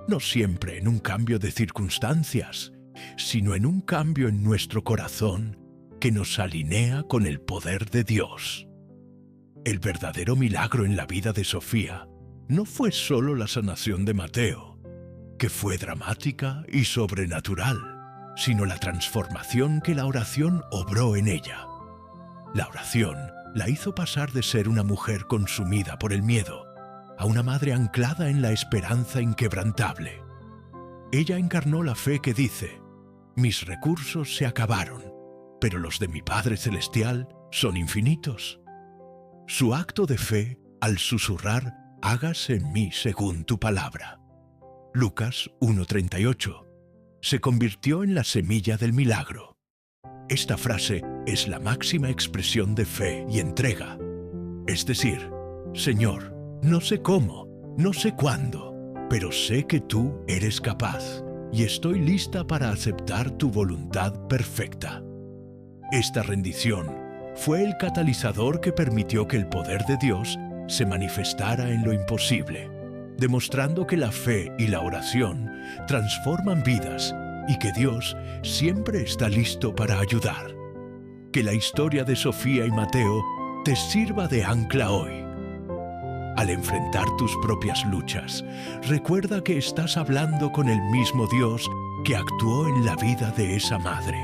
no siempre en un cambio de circunstancias, sino en un cambio en nuestro corazón que nos alinea con el poder de Dios. El verdadero milagro en la vida de Sofía no fue solo la sanación de Mateo, que fue dramática y sobrenatural, sino la transformación que la oración obró en ella. La oración la hizo pasar de ser una mujer consumida por el miedo a una madre anclada en la esperanza inquebrantable. Ella encarnó la fe que dice: mis recursos se acabaron, pero los de mi Padre Celestial son infinitos. Su acto de fe al susurrar: hágase en mí según tu palabra. Lucas 1:38. Se convirtió en la semilla del milagro. Esta frase es la máxima expresión de fe y entrega. Es decir, Señor, no sé cómo, no sé cuándo, pero sé que tú eres capaz y estoy lista para aceptar tu voluntad perfecta. Esta rendición fue el catalizador que permitió que el poder de Dios se manifestara en lo imposible, demostrando que la fe y la oración transforman vidas y que Dios siempre está listo para ayudar. Que la historia de Sofía y Mateo te sirva de ancla hoy. Al enfrentar tus propias luchas, recuerda que estás hablando con el mismo Dios que actuó en la vida de esa madre.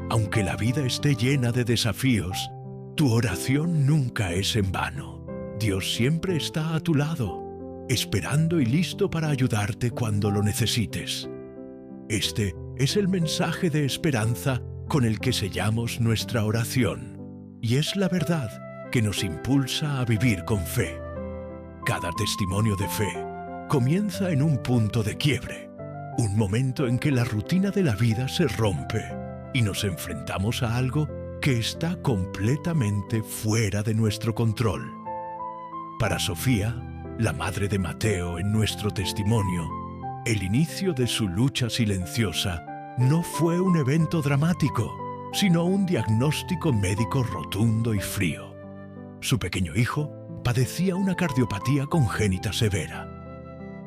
Aunque la vida esté llena de desafíos, tu oración nunca es en vano. Dios siempre está a tu lado, esperando y listo para ayudarte cuando lo necesites. Este es el mensaje de esperanza con el que sellamos nuestra oración, y es la verdad que nos impulsa a vivir con fe. Cada testimonio de fe comienza en un punto de quiebre, un momento en que la rutina de la vida se rompe y nos enfrentamos a algo que está completamente fuera de nuestro control. Para Sofía, la madre de Mateo en nuestro testimonio, el inicio de su lucha silenciosa no fue un evento dramático, sino un diagnóstico médico rotundo y frío. Su pequeño hijo padecía una cardiopatía congénita severa.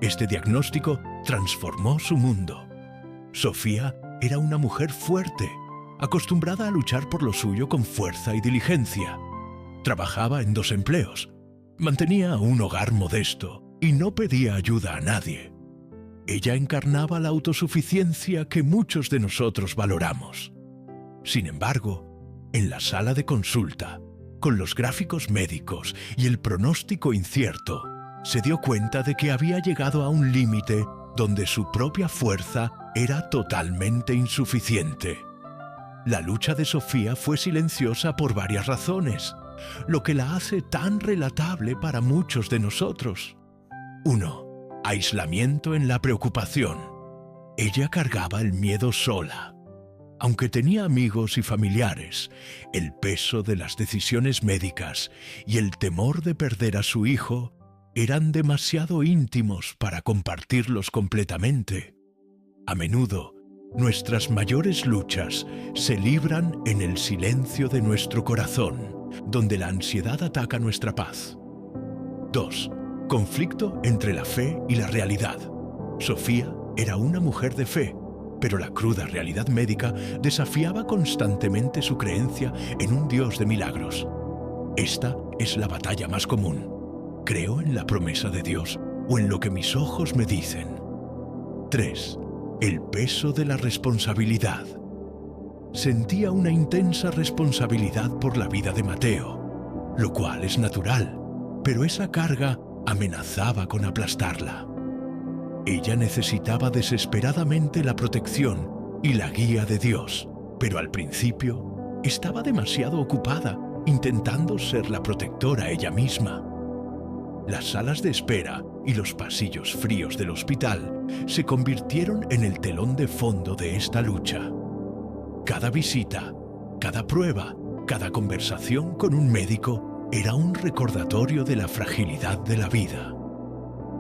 Este diagnóstico transformó su mundo. Sofía era una mujer fuerte, acostumbrada a luchar por lo suyo con fuerza y diligencia. Trabajaba en 2 empleos, mantenía un hogar modesto y no pedía ayuda a nadie. Ella encarnaba la autosuficiencia que muchos de nosotros valoramos. Sin embargo, en la sala de consulta, con los gráficos médicos y el pronóstico incierto, se dio cuenta de que había llegado a un límite donde su propia fuerza era totalmente insuficiente. La lucha de Sofía fue silenciosa por varias razones, lo que la hace tan relatable para muchos de nosotros. 1. Aislamiento en la preocupación. Ella cargaba el miedo sola. Aunque tenía amigos y familiares, el peso de las decisiones médicas y el temor de perder a su hijo eran demasiado íntimos para compartirlos completamente. A menudo, nuestras mayores luchas se libran en el silencio de nuestro corazón, donde la ansiedad ataca nuestra paz. 2. Conflicto entre la fe y la realidad. Sofía era una mujer de fe, pero la cruda realidad médica desafiaba constantemente su creencia en un Dios de milagros. Esta es la batalla más común. ¿Creo en la promesa de Dios o en lo que mis ojos me dicen? 3. El peso de la responsabilidad. Sentía una intensa responsabilidad por la vida de Mateo, lo cual es natural, pero esa carga amenazaba con aplastarla. Ella necesitaba desesperadamente la protección y la guía de Dios, pero al principio estaba demasiado ocupada intentando ser la protectora ella misma. Las salas de espera y los pasillos fríos del hospital se convirtieron en el telón de fondo de esta lucha. Cada visita, cada prueba, cada conversación con un médico era un recordatorio de la fragilidad de la vida.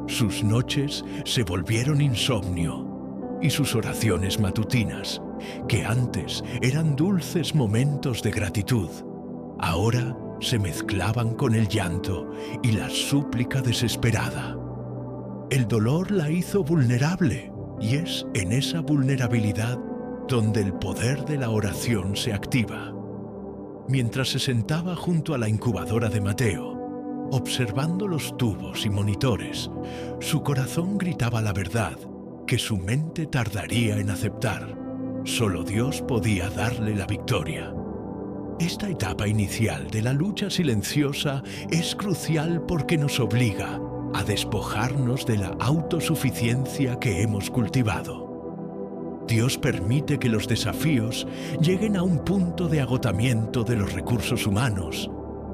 Sus noches se volvieron insomnio y sus oraciones matutinas, que antes eran dulces momentos de gratitud, ahora se mezclaban con el llanto y la súplica desesperada. El dolor la hizo vulnerable, y es en esa vulnerabilidad donde el poder de la oración se activa. Mientras se sentaba junto a la incubadora de Mateo, observando los tubos y monitores, su corazón gritaba la verdad que su mente tardaría en aceptar. Solo Dios podía darle la victoria. Esta etapa inicial de la lucha silenciosa es crucial porque nos obliga a despojarnos de la autosuficiencia que hemos cultivado. Dios permite que los desafíos lleguen a un punto de agotamiento de los recursos humanos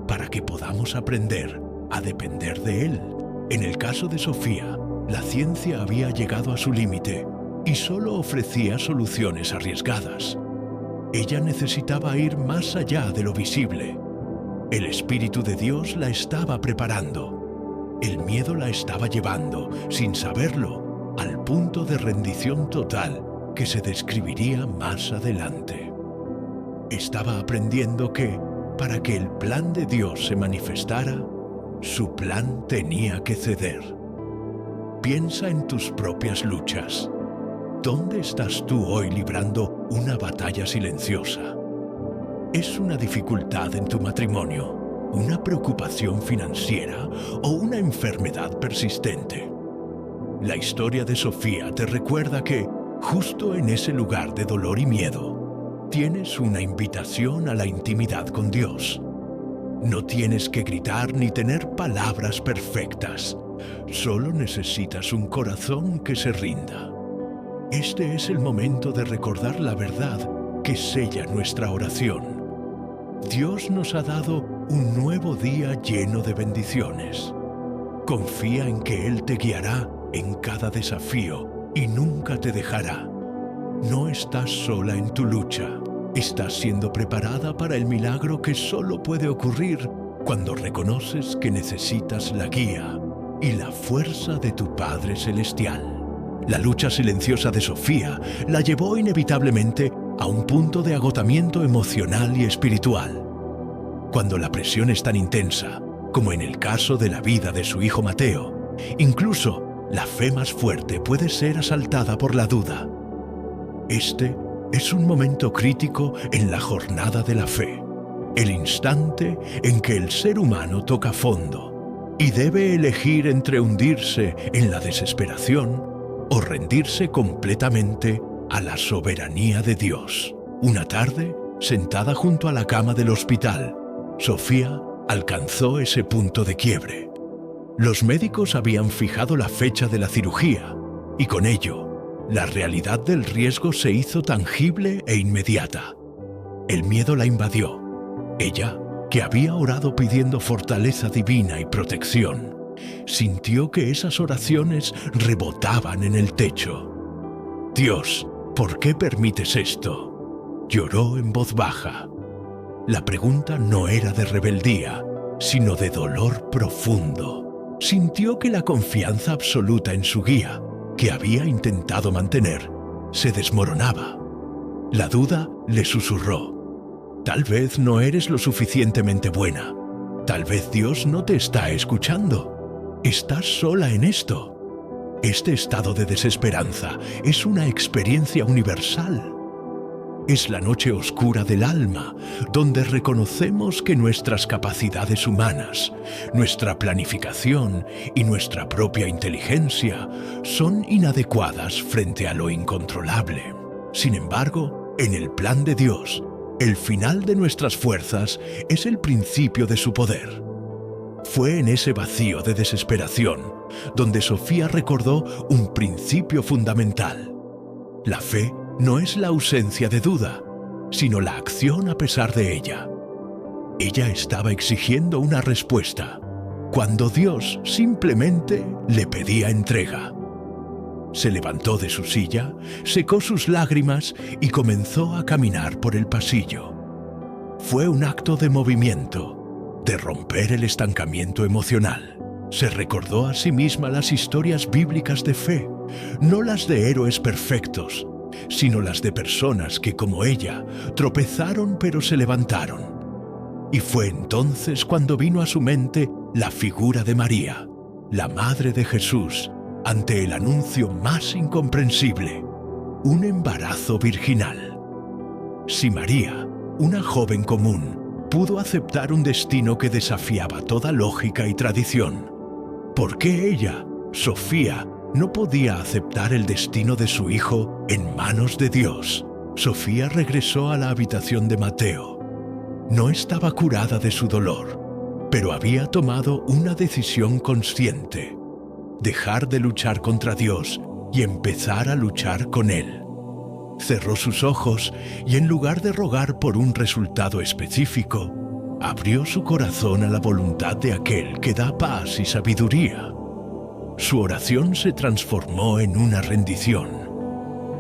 para que podamos aprender a depender de Él. En el caso de Sofía, la ciencia había llegado a su límite y solo ofrecía soluciones arriesgadas. Ella necesitaba ir más allá de lo visible. El Espíritu de Dios la estaba preparando. El miedo la estaba llevando, sin saberlo, al punto de rendición total que se describiría más adelante. Estaba aprendiendo que, para que el plan de Dios se manifestara, su plan tenía que ceder. Piensa en tus propias luchas. ¿Dónde estás tú hoy librando una batalla silenciosa? ¿Es una dificultad en tu matrimonio, una preocupación financiera o una enfermedad persistente? La historia de Sofía te recuerda que, justo en ese lugar de dolor y miedo, tienes una invitación a la intimidad con Dios. No tienes que gritar ni tener palabras perfectas. Solo necesitas un corazón que se rinda. Este es el momento de recordar la verdad que sella nuestra oración. Dios nos ha dado un nuevo día lleno de bendiciones. Confía en que Él te guiará en cada desafío y nunca te dejará. No estás sola en tu lucha. Estás siendo preparada para el milagro que solo puede ocurrir cuando reconoces que necesitas la guía y la fuerza de tu Padre Celestial. La lucha silenciosa de Sofía la llevó inevitablemente a un punto de agotamiento emocional y espiritual. Cuando la presión es tan intensa, como en el caso de la vida de su hijo Mateo, incluso la fe más fuerte puede ser asaltada por la duda. Este es un momento crítico en la jornada de la fe, el instante en que el ser humano toca fondo y debe elegir entre hundirse en la desesperación o rendirse completamente a la soberanía de Dios. Una tarde, sentada junto a la cama del hospital, Sofía alcanzó ese punto de quiebre. Los médicos habían fijado la fecha de la cirugía y con ello, la realidad del riesgo se hizo tangible e inmediata. El miedo la invadió. Ella, que había orado pidiendo fortaleza divina y protección, sintió que esas oraciones rebotaban en el techo. Dios, ¿por qué permites esto? Lloró en voz baja. La pregunta no era de rebeldía, sino de dolor profundo. Sintió que la confianza absoluta en su guía, que había intentado mantener, se desmoronaba. La duda le susurró: tal vez no eres lo suficientemente buena. Tal vez Dios no te está escuchando. Estás sola en esto. Este estado de desesperanza es una experiencia universal. Es la noche oscura del alma, donde reconocemos que nuestras capacidades humanas, nuestra planificación y nuestra propia inteligencia son inadecuadas frente a lo incontrolable. Sin embargo, en el plan de Dios, el final de nuestras fuerzas es el principio de su poder. Fue en ese vacío de desesperación donde Sofía recordó un principio fundamental. La fe no es la ausencia de duda, sino la acción a pesar de ella. Ella estaba exigiendo una respuesta, cuando Dios simplemente le pedía entrega. Se levantó de su silla, secó sus lágrimas y comenzó a caminar por el pasillo. Fue un acto de movimiento, de romper el estancamiento emocional. Se recordó a sí misma las historias bíblicas de fe, no las de héroes perfectos, sino las de personas que, como ella, tropezaron pero se levantaron. Y fue entonces cuando vino a su mente la figura de María, la Madre de Jesús, ante el anuncio más incomprensible: un embarazo virginal. Si María, una joven común, pudo aceptar un destino que desafiaba toda lógica y tradición, ¿por qué ella, Sofía, no podía aceptar el destino de su hijo en manos de Dios? Sofía regresó a la habitación de Mateo. No estaba curada de su dolor, pero había tomado una decisión consciente: dejar de luchar contra Dios y empezar a luchar con Él. Cerró sus ojos y, en lugar de rogar por un resultado específico, abrió su corazón a la voluntad de aquel que da paz y sabiduría. Su oración se transformó en una rendición.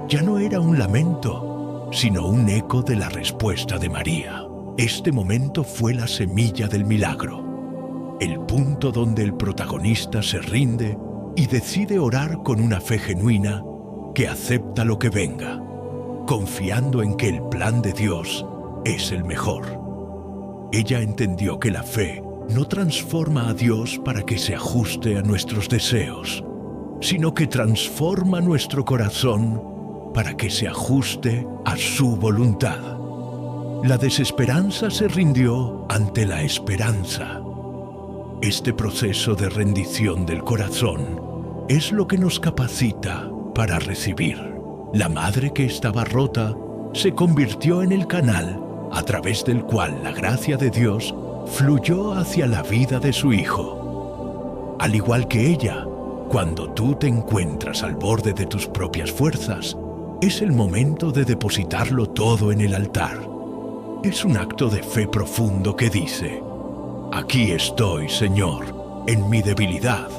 Ya no era un lamento, sino un eco de la respuesta de María. Este momento fue la semilla del milagro, el punto donde el protagonista se rinde y decide orar con una fe genuina que acepta lo que venga, confiando en que el plan de Dios es el mejor. Ella entendió que la fe no transforma a Dios para que se ajuste a nuestros deseos, sino que transforma nuestro corazón para que se ajuste a su voluntad. La desesperanza se rindió ante la esperanza. Este proceso de rendición del corazón es lo que nos capacita para recibir. La madre que estaba rota se convirtió en el canal a través del cual la gracia de Dios fluyó hacia la vida de su hijo. Al igual que ella, cuando tú te encuentras al borde de tus propias fuerzas, es el momento de depositarlo todo en el altar. Es un acto de fe profundo que dice: aquí estoy, Señor, en mi debilidad,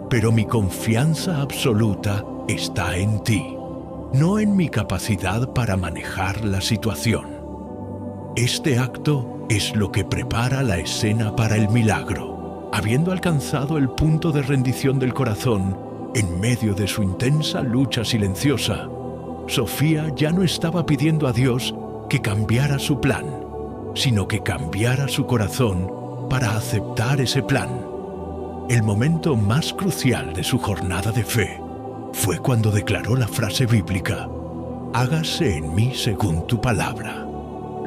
pero mi confianza absoluta está en ti, no en mi capacidad para manejar la situación. Este acto es lo que prepara la escena para el milagro. Habiendo alcanzado el punto de rendición del corazón en medio de su intensa lucha silenciosa, Sofía ya no estaba pidiendo a Dios que cambiara su plan, sino que cambiara su corazón para aceptar ese plan. El momento más crucial de su jornada de fe fue cuando declaró la frase bíblica: hágase en mí según tu palabra.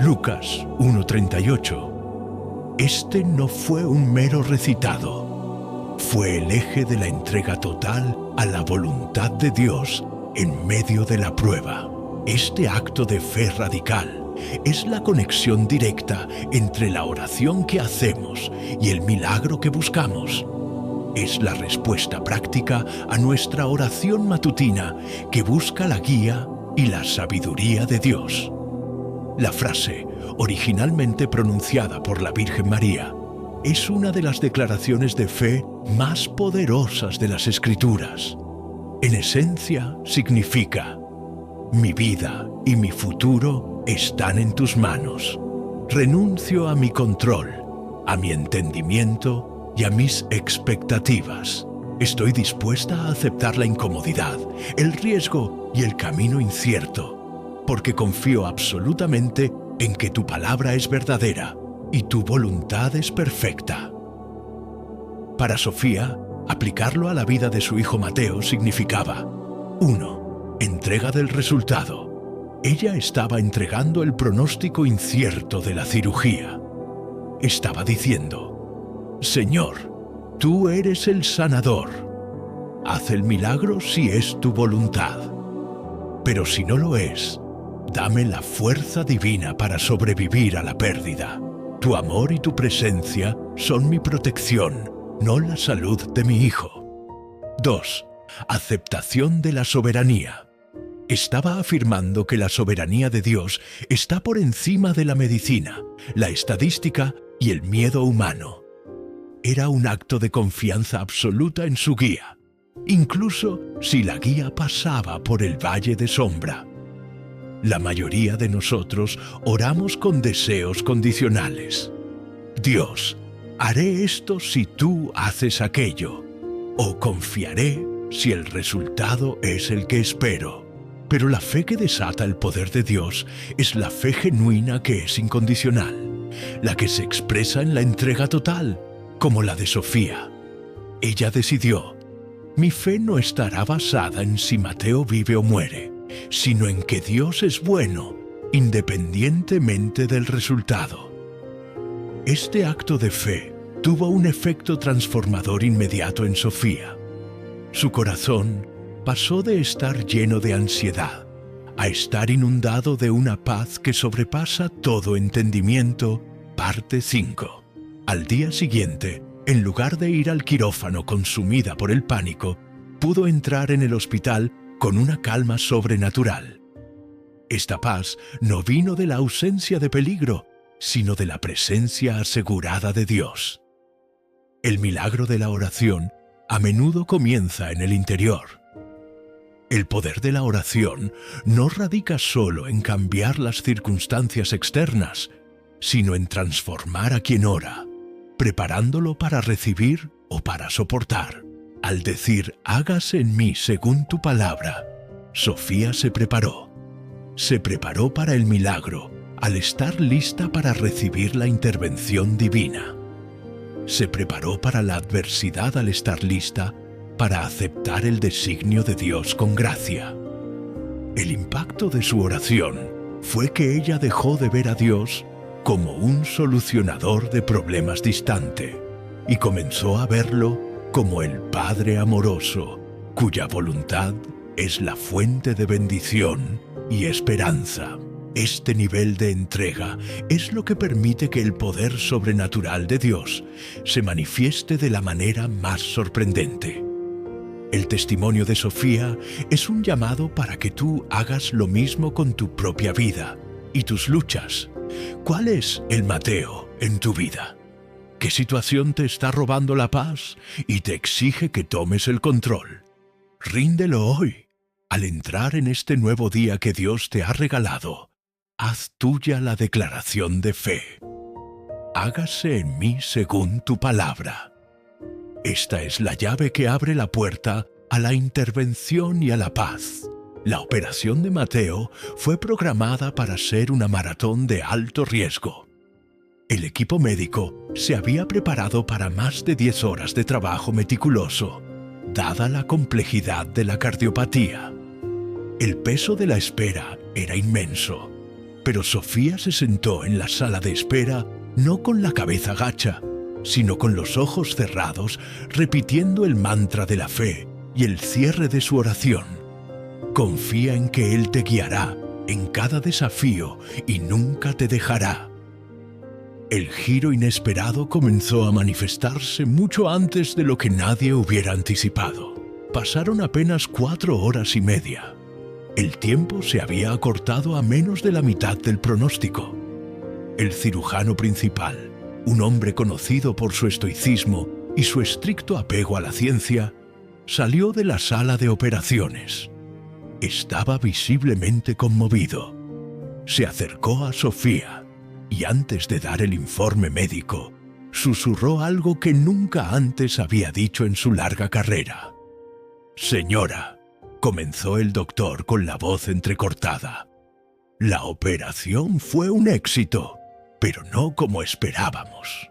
Lucas 1:38. Este no fue un mero recitado, fue el eje de la entrega total a la voluntad de Dios en medio de la prueba. Este acto de fe radical es la conexión directa entre la oración que hacemos y el milagro que buscamos. Es la respuesta práctica a nuestra oración matutina que busca la guía y la sabiduría de Dios. La frase, originalmente pronunciada por la Virgen María, es una de las declaraciones de fe más poderosas de las Escrituras. En esencia, significa: mi vida y mi futuro están en tus manos. Renuncio a mi control, a mi entendimiento y a mis expectativas. Estoy dispuesta a aceptar la incomodidad, el riesgo y el camino incierto, porque confío absolutamente en que tu palabra es verdadera y tu voluntad es perfecta. Para Sofía, aplicarlo a la vida de su hijo Mateo significaba: 1. Entrega del resultado. Ella estaba entregando el pronóstico incierto de la cirugía. Estaba diciendo: Señor, tú eres el sanador. Haz el milagro si es tu voluntad. Pero si no lo es, dame la fuerza divina para sobrevivir a la pérdida. Tu amor y tu presencia son mi protección, no la salud de mi hijo. 2. Aceptación de la soberanía. Estaba afirmando que la soberanía de Dios está por encima de la medicina, la estadística y el miedo humano. Era un acto de confianza absoluta en su guía, incluso si la guía pasaba por el valle de sombra. La mayoría de nosotros oramos con deseos condicionales. Dios, haré esto si tú haces aquello, o confiaré si el resultado es el que espero. Pero la fe que desata el poder de Dios es la fe genuina que es incondicional. la que se expresa en la entrega total, como la de Sofía. Ella decidió: mi fe no estará basada en si Mateo vive o muere, sino en que Dios es bueno, independientemente del resultado. Este acto de fe tuvo un efecto transformador inmediato en Sofía. Su corazón pasó de estar lleno de ansiedad a estar inundado de una paz que sobrepasa todo entendimiento. Parte 5. Al día siguiente, en lugar de ir al quirófano consumida por el pánico, pudo entrar en el hospital con una calma sobrenatural. Esta paz no vino de la ausencia de peligro, sino de la presencia asegurada de Dios. El milagro de la oración a menudo comienza en el interior. El poder de la oración no radica solo en cambiar las circunstancias externas, sino en transformar a quien ora, preparándolo para recibir o para soportar. Al decir: hágase en mí según tu palabra, Sofía se preparó. Se preparó para el milagro al estar lista para recibir la intervención divina. Se preparó para la adversidad al estar lista para aceptar el designio de Dios con gracia. El impacto de su oración fue que ella dejó de ver a Dios como un solucionador de problemas distante y comenzó a verlo como el Padre amoroso, cuya voluntad es la fuente de bendición y esperanza. Este nivel de entrega es lo que permite que el poder sobrenatural de Dios se manifieste de la manera más sorprendente. El testimonio de Sofía es un llamado para que tú hagas lo mismo con tu propia vida y tus luchas. ¿Cuál es el Mateo en tu vida? ¿Qué situación te está robando la paz y te exige que tomes el control? Ríndelo hoy. Al entrar en este nuevo día que Dios te ha regalado, haz tuya la declaración de fe. Hágase en mí según tu palabra. Esta es la llave que abre la puerta a la intervención y a la paz. La operación de Mateo fue programada para ser una maratón de alto riesgo. El equipo médico se había preparado para más de 10 horas de trabajo meticuloso, dada la complejidad de la cardiopatía. El peso de la espera era inmenso, pero Sofía se sentó en la sala de espera no con la cabeza gacha, sino con los ojos cerrados, repitiendo el mantra de la fe y el cierre de su oración. Confía en que Él te guiará en cada desafío y nunca te dejará. El giro inesperado comenzó a manifestarse mucho antes de lo que nadie hubiera anticipado. Pasaron apenas 4 horas y media. El tiempo se había acortado a menos de la mitad del pronóstico. El cirujano principal, un hombre conocido por su estoicismo y su estricto apego a la ciencia, salió de la sala de operaciones. Estaba visiblemente conmovido. Se acercó a Sofía y antes de dar el informe médico, susurró algo que nunca antes había dicho en su larga carrera. «Señora», comenzó el doctor con la voz entrecortada, «la operación fue un éxito, pero no como esperábamos».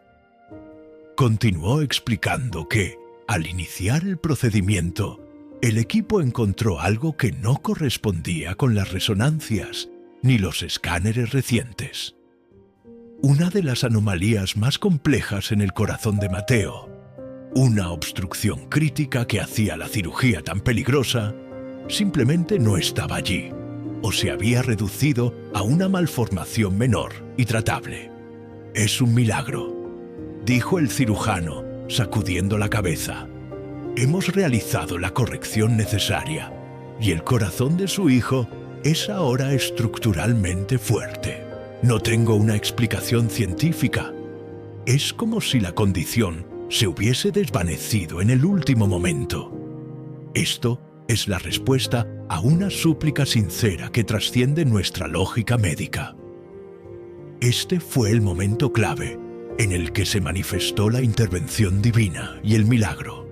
Continuó explicando que, al iniciar el procedimiento, el equipo encontró algo que no correspondía con las resonancias ni los escáneres recientes. Una de las anomalías más complejas en el corazón de Mateo, una obstrucción crítica que hacía la cirugía tan peligrosa, simplemente no estaba allí, o se había reducido a una malformación menor y tratable. «Es un milagro», dijo el cirujano, sacudiendo la cabeza. «Hemos realizado la corrección necesaria, y el corazón de su hijo es ahora estructuralmente fuerte. No tengo una explicación científica. Es como si la condición se hubiese desvanecido en el último momento. Esto es la respuesta a una súplica sincera que trasciende nuestra lógica médica». Este fue el momento clave en el que se manifestó la intervención divina y el milagro.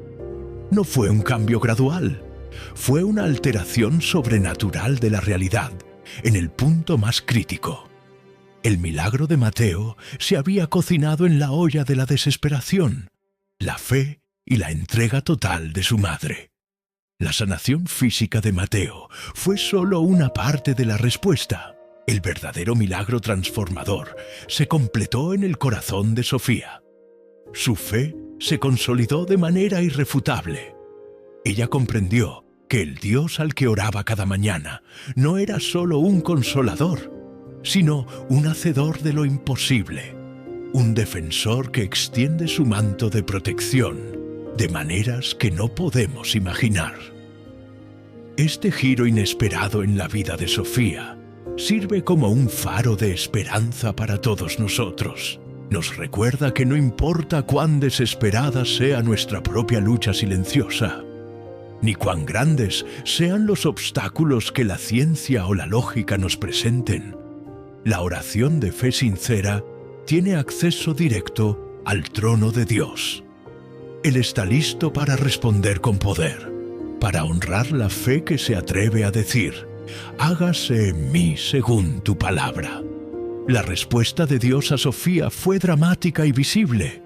No fue un cambio gradual, fue una alteración sobrenatural de la realidad en el punto más crítico. El milagro de Mateo se había cocinado en la olla de la desesperación, la fe y la entrega total de su madre. La sanación física de Mateo fue solo una parte de la respuesta. El verdadero milagro transformador se completó en el corazón de Sofía. Su fe se consolidó de manera irrefutable. Ella comprendió que el Dios al que oraba cada mañana no era solo un consolador, sino un hacedor de lo imposible, un defensor que extiende su manto de protección de maneras que no podemos imaginar. Este giro inesperado en la vida de Sofía sirve como un faro de esperanza para todos nosotros. Nos recuerda que no importa cuán desesperada sea nuestra propia lucha silenciosa, ni cuán grandes sean los obstáculos que la ciencia o la lógica nos presenten, la oración de fe sincera tiene acceso directo al trono de Dios. Él está listo para responder con poder, para honrar la fe que se atreve a decir: hágase en mí según tu palabra. La respuesta de Dios a Sofía fue dramática y visible,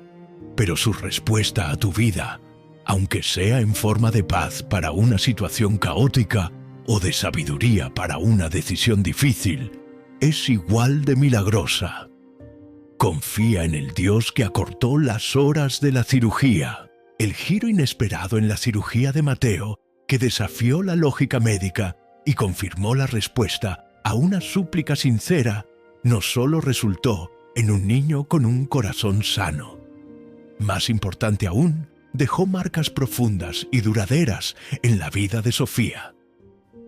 pero su respuesta a tu vida, aunque sea en forma de paz para una situación caótica o de sabiduría para una decisión difícil, es igual de milagrosa. Confía en el Dios que acortó las horas de la cirugía. El giro inesperado en la cirugía de Mateo, que desafió la lógica médica y confirmó la respuesta a una súplica sincera, no solo resultó en un niño con un corazón sano. Más importante aún, dejó marcas profundas y duraderas en la vida de Sofía.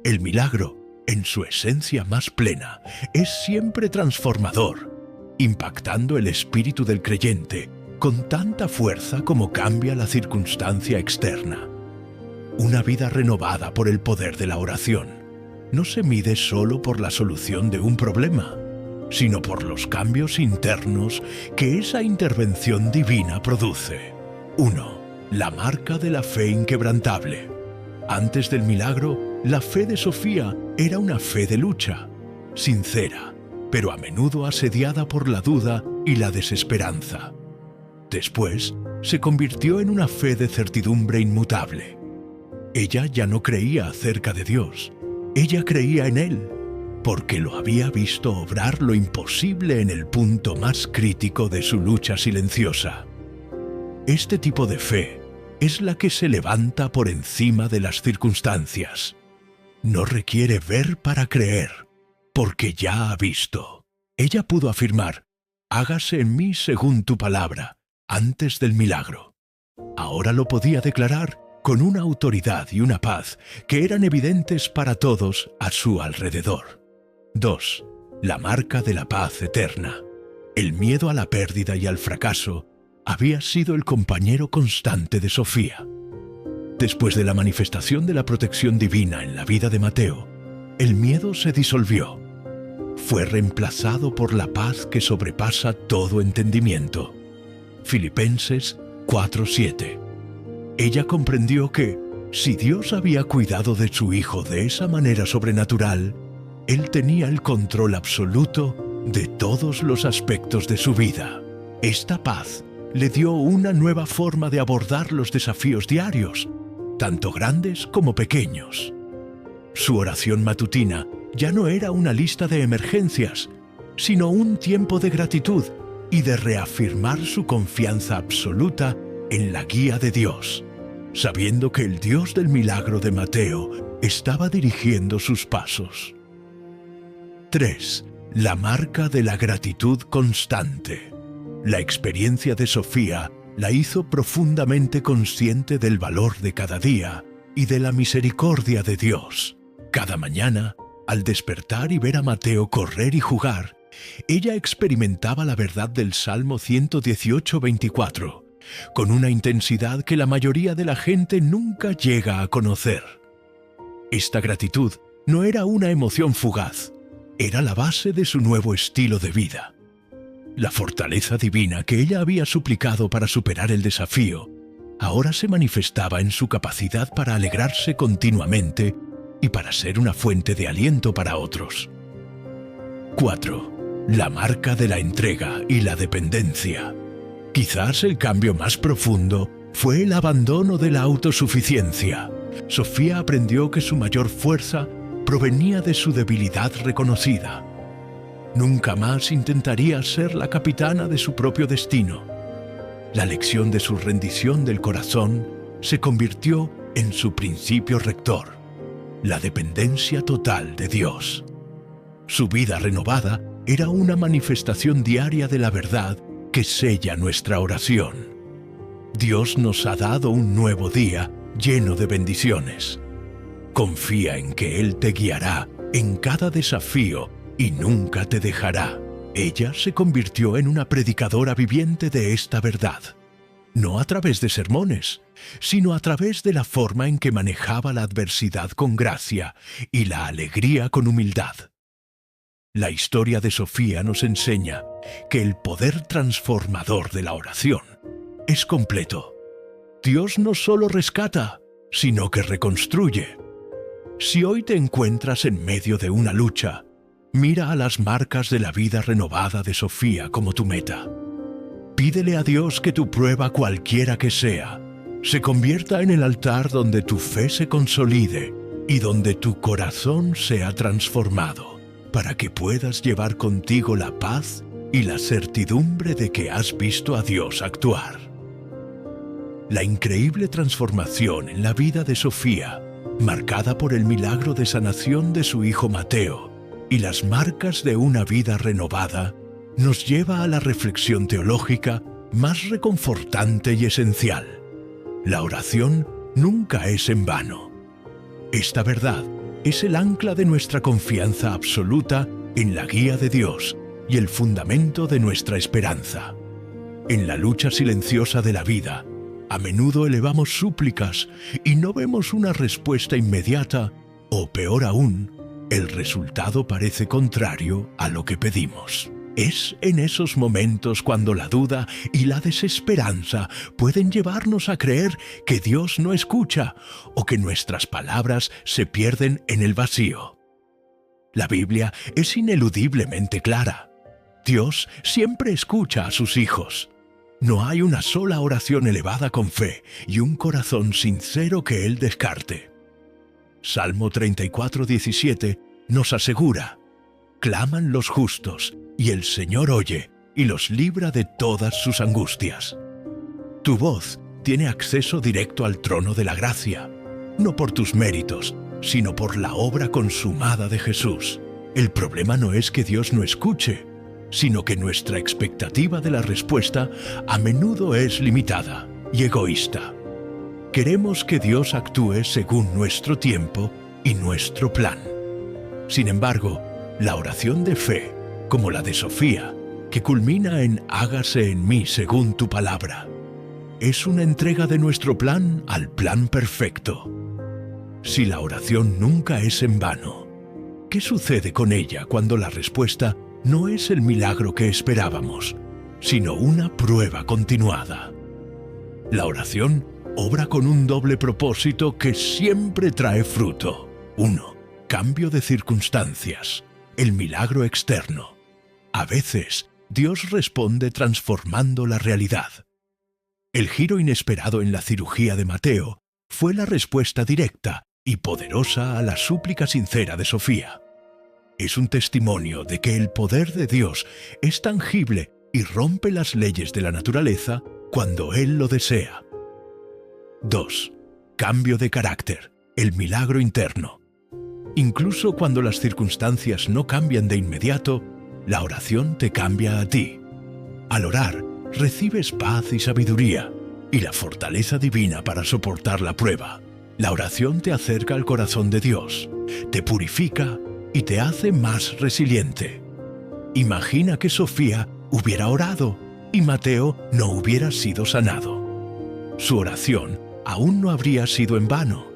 El milagro, en su esencia más plena, es siempre transformador, impactando el espíritu del creyente con tanta fuerza como cambia la circunstancia externa. Una vida renovada por el poder de la oración no se mide solo por la solución de un problema, sino por los cambios internos que esa intervención divina produce. 1. La marca de la fe inquebrantable. Antes del milagro, la fe de Sofía era una fe de lucha, sincera, pero a menudo asediada por la duda y la desesperanza. Después, se convirtió en una fe de certidumbre inmutable. Ella ya no creía acerca de Dios, ella creía en Él, porque lo había visto obrar lo imposible en el punto más crítico de su lucha silenciosa. Este tipo de fe es la que se levanta por encima de las circunstancias. No requiere ver para creer, porque ya ha visto. Ella pudo afirmar: hágase en mí según tu palabra, antes del milagro. Ahora lo podía declarar con una autoridad y una paz que eran evidentes para todos a su alrededor. 2. La marca de la paz eterna. El miedo a la pérdida y al fracaso había sido el compañero constante de Sofía. Después de la manifestación de la protección divina en la vida de Mateo, el miedo se disolvió. Fue reemplazado por la paz que sobrepasa todo entendimiento. Filipenses 4:7. Ella comprendió que, si Dios había cuidado de su hijo de esa manera sobrenatural, Él tenía el control absoluto de todos los aspectos de su vida. Esta paz le dio una nueva forma de abordar los desafíos diarios, tanto grandes como pequeños. Su oración matutina ya no era una lista de emergencias, sino un tiempo de gratitud y de reafirmar su confianza absoluta en la guía de Dios, sabiendo que el Dios del milagro de Mateo estaba dirigiendo sus pasos. 3. La marca de la gratitud constante. La experiencia de Sofía la hizo profundamente consciente del valor de cada día y de la misericordia de Dios. Cada mañana, al despertar y ver a Mateo correr y jugar, ella experimentaba la verdad del Salmo 118:24, con una intensidad que la mayoría de la gente nunca llega a conocer. Esta gratitud no era una emoción fugaz, era la base de su nuevo estilo de vida. La fortaleza divina que ella había suplicado para superar el desafío ahora se manifestaba en su capacidad para alegrarse continuamente y para ser una fuente de aliento para otros. 4. la marca de la entrega y la dependencia. Quizás el cambio más profundo fue el abandono de la autosuficiencia. Sofía aprendió que su mayor fuerza provenía de su debilidad reconocida. Nunca más intentaría ser la capitana de su propio destino. La lección de su rendición del corazón se convirtió en su principio rector, la dependencia total de Dios. Su vida renovada era una manifestación diaria de la verdad que sella nuestra oración. Dios nos ha dado un nuevo día lleno de bendiciones. Confía en que Él te guiará en cada desafío y nunca te dejará. Ella se convirtió en una predicadora viviente de esta verdad, no a través de sermones, sino a través de la forma en que manejaba la adversidad con gracia y la alegría con humildad. La historia de Sofía nos enseña que el poder transformador de la oración es completo. Dios no solo rescata, sino que reconstruye. Si hoy te encuentras en medio de una lucha, mira a las marcas de la vida renovada de Sofía como tu meta. Pídele a Dios que tu prueba, cualquiera que sea, se convierta en el altar donde tu fe se consolide y donde tu corazón sea transformado, para que puedas llevar contigo la paz y la certidumbre de que has visto a Dios actuar. La increíble transformación en la vida de Sofía, marcada por el milagro de sanación de su hijo Mateo y las marcas de una vida renovada, nos lleva a la reflexión teológica más reconfortante y esencial. La oración nunca es en vano. Esta verdad es el ancla de nuestra confianza absoluta en la guía de Dios y el fundamento de nuestra esperanza. En la lucha silenciosa de la vida, a menudo elevamos súplicas y no vemos una respuesta inmediata, o peor aún, el resultado parece contrario a lo que pedimos. Es en esos momentos cuando la duda y la desesperanza pueden llevarnos a creer que Dios no escucha o que nuestras palabras se pierden en el vacío. La Biblia es ineludiblemente clara. Dios siempre escucha a sus hijos. No hay una sola oración elevada con fe y un corazón sincero que Él descarte. Salmo 34:17 nos asegura: claman los justos, y el Señor oye y los libra de todas sus angustias. Tu voz tiene acceso directo al trono de la gracia, no por tus méritos, sino por la obra consumada de Jesús. El problema no es que Dios no escuche, sino que nuestra expectativa de la respuesta a menudo es limitada y egoísta. Queremos que Dios actúe según nuestro tiempo y nuestro plan. Sin embargo, la oración de fe, como la de Sofía, que culmina en hágase en mí según tu palabra, es una entrega de nuestro plan al plan perfecto. Si la oración nunca es en vano, ¿qué sucede con ella cuando la respuesta no es el milagro que esperábamos, sino una prueba continuada? La oración obra con un doble propósito que siempre trae fruto. 1. Cambio de circunstancias, el milagro externo. A veces, Dios responde transformando la realidad. El giro inesperado en la cirugía de Mateo fue la respuesta directa y poderosa a la súplica sincera de Sofía. Es un testimonio de que el poder de Dios es tangible y rompe las leyes de la naturaleza cuando Él lo desea. 2. Cambio de carácter, el milagro interno. Incluso cuando las circunstancias no cambian de inmediato, la oración te cambia a ti. Al orar, recibes paz y sabiduría, y la fortaleza divina para soportar la prueba. La oración te acerca al corazón de Dios, te purifica y te hace más resiliente. Imagina que Sofía hubiera orado y Mateo no hubiera sido sanado. Su oración aún no habría sido en vano,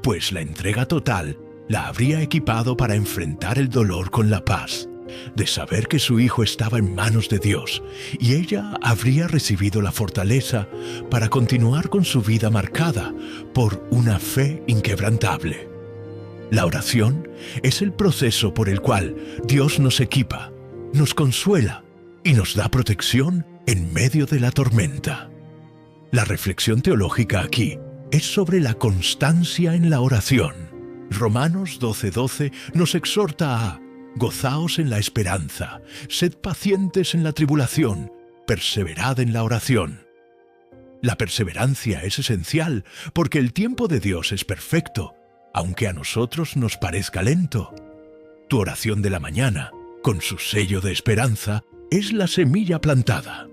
pues la entrega total la habría equipado para enfrentar el dolor con la paz, de saber que su hijo estaba en manos de Dios, y ella habría recibido la fortaleza para continuar con su vida marcada por una fe inquebrantable. La oración es el proceso por el cual Dios nos equipa, nos consuela y nos da protección en medio de la tormenta. La reflexión teológica aquí es sobre la constancia en la oración. Romanos 12:12 nos exhorta a: gozaos en la esperanza, sed pacientes en la tribulación, perseverad en la oración. La perseverancia es esencial porque el tiempo de Dios es perfecto, aunque a nosotros nos parezca lento. Tu oración de la mañana, con su sello de esperanza, es la semilla plantada.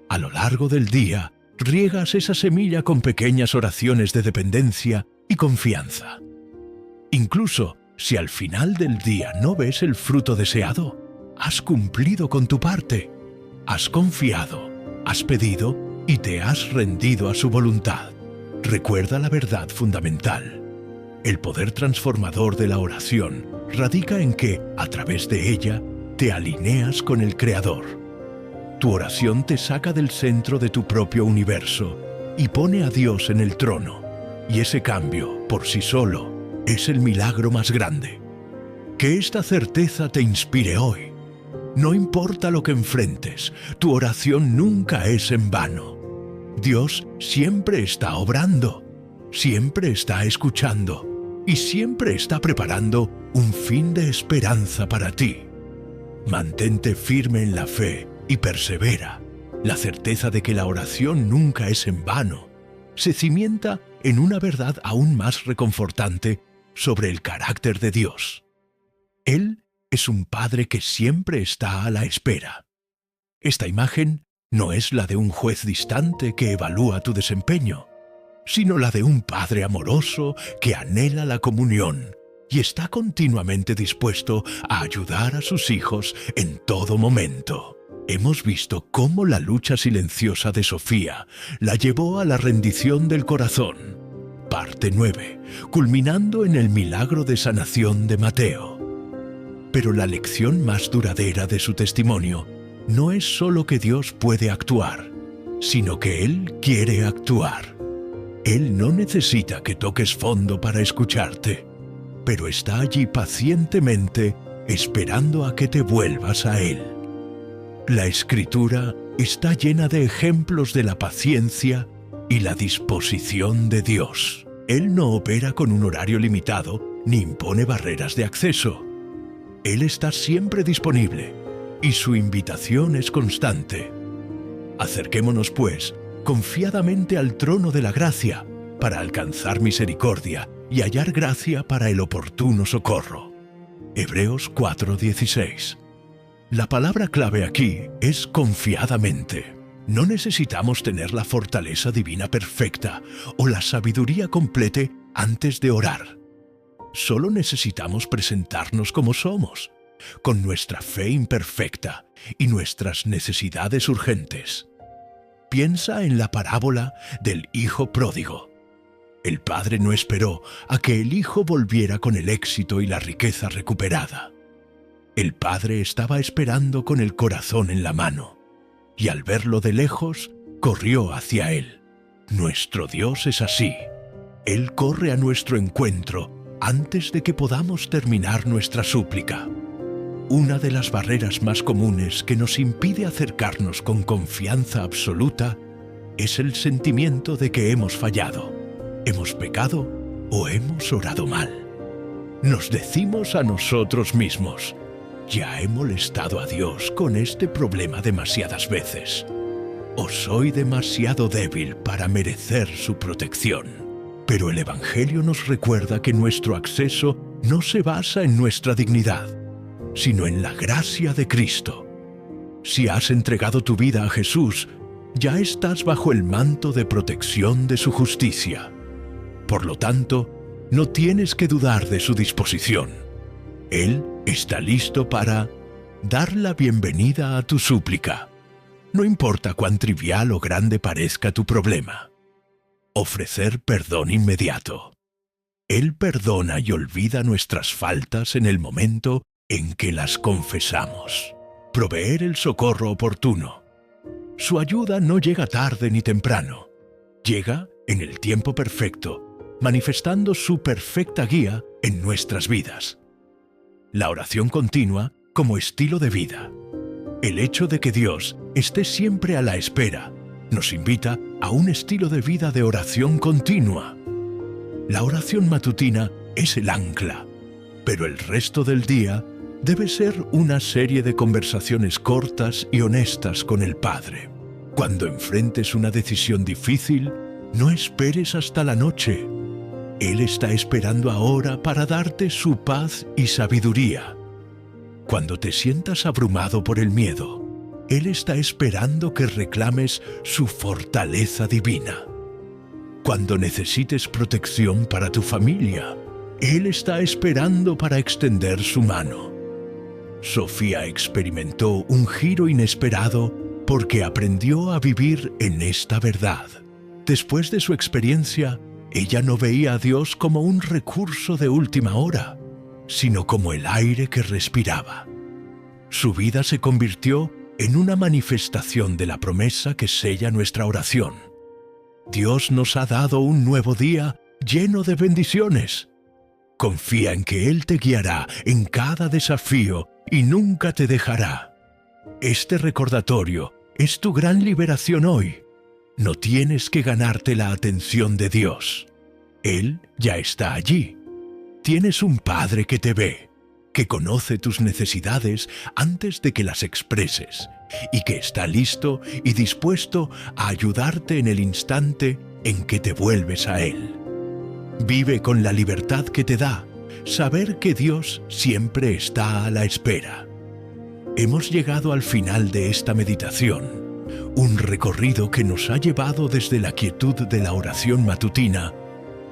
A lo largo del día, riegas esa semilla con pequeñas oraciones de dependencia y confianza. Incluso si al final del día no ves el fruto deseado, has cumplido con tu parte. Has confiado, has pedido y te has rendido a su voluntad. Recuerda la verdad fundamental. El poder transformador de la oración radica en que, a través de ella, te alineas con el Creador. Tu oración te saca del centro de tu propio universo y pone a Dios en el trono. Y ese cambio, por sí solo, es el milagro más grande. Que esta certeza te inspire hoy. No importa lo que enfrentes, tu oración nunca es en vano. Dios siempre está obrando, siempre está escuchando y siempre está preparando un fin de esperanza para ti. Mantente firme en la fe y persevera. La certeza de que la oración nunca es en vano se cimienta en una verdad aún más reconfortante sobre el carácter de Dios. Él es un Padre que siempre está a la espera. Esta imagen no es la de un juez distante que evalúa tu desempeño, sino la de un Padre amoroso que anhela la comunión y está continuamente dispuesto a ayudar a sus hijos en todo momento. Hemos visto cómo la lucha silenciosa de Sofía la llevó a la rendición del corazón. Parte 9, culminando en el milagro de sanación de Mateo. Pero la lección más duradera de su testimonio no es solo que Dios puede actuar, sino que Él quiere actuar. Él no necesita que toques fondo para escucharte, pero está allí pacientemente esperando a que te vuelvas a Él. La Escritura está llena de ejemplos de la paciencia y la disposición de Dios. Él no opera con un horario limitado ni impone barreras de acceso. Él está siempre disponible y su invitación es constante. Acerquémonos, pues, confiadamente al trono de la gracia para alcanzar misericordia y hallar gracia para el oportuno socorro. Hebreos 4:16. La palabra clave aquí es confiadamente. No necesitamos tener la fortaleza divina perfecta o la sabiduría completa antes de orar. Solo necesitamos presentarnos como somos, con nuestra fe imperfecta y nuestras necesidades urgentes. Piensa en la parábola del hijo pródigo. El padre no esperó a que el hijo volviera con el éxito y la riqueza recuperada. El padre estaba esperando con el corazón en la mano, y al verlo de lejos, corrió hacia él. Nuestro Dios es así. Él corre a nuestro encuentro antes de que podamos terminar nuestra súplica. Una de las barreras más comunes que nos impide acercarnos con confianza absoluta es el sentimiento de que hemos fallado, hemos pecado o hemos orado mal. Nos decimos a nosotros mismos: ya he molestado a Dios con este problema demasiadas veces, o soy demasiado débil para merecer su protección. Pero el Evangelio nos recuerda que nuestro acceso no se basa en nuestra dignidad, sino en la gracia de Cristo. Si has entregado tu vida a Jesús, ya estás bajo el manto de protección de su justicia. Por lo tanto, no tienes que dudar de su disposición. Él está listo para dar la bienvenida a tu súplica, no importa cuán trivial o grande parezca tu problema. Ofrecer perdón inmediato. Él perdona y olvida nuestras faltas en el momento en que las confesamos. Proveer el socorro oportuno. Su ayuda no llega tarde ni temprano. Llega en el tiempo perfecto, manifestando su perfecta guía en nuestras vidas. La oración continua como estilo de vida. El hecho de que Dios esté siempre a la espera nos invita a un estilo de vida de oración continua. La oración matutina es el ancla, pero el resto del día debe ser una serie de conversaciones cortas y honestas con el Padre. Cuando enfrentes una decisión difícil, no esperes hasta la noche. Él está esperando ahora para darte su paz y sabiduría. Cuando te sientas abrumado por el miedo, Él está esperando que reclames su fortaleza divina. Cuando necesites protección para tu familia, Él está esperando para extender su mano. Sofía experimentó un giro inesperado porque aprendió a vivir en esta verdad. Después de su experiencia, ella no veía a Dios como un recurso de última hora, sino como el aire que respiraba. Su vida se convirtió en una manifestación de la promesa que sella nuestra oración. Dios nos ha dado un nuevo día lleno de bendiciones. Confía en que Él te guiará en cada desafío y nunca te dejará. Este recordatorio es tu gran liberación hoy. No tienes que ganarte la atención de Dios. Él ya está allí. Tienes un Padre que te ve, que conoce tus necesidades antes de que las expreses y que está listo y dispuesto a ayudarte en el instante en que te vuelves a Él. Vive con la libertad que te da saber que Dios siempre está a la espera. Hemos llegado al final de esta meditación, un recorrido que nos ha llevado desde la quietud de la oración matutina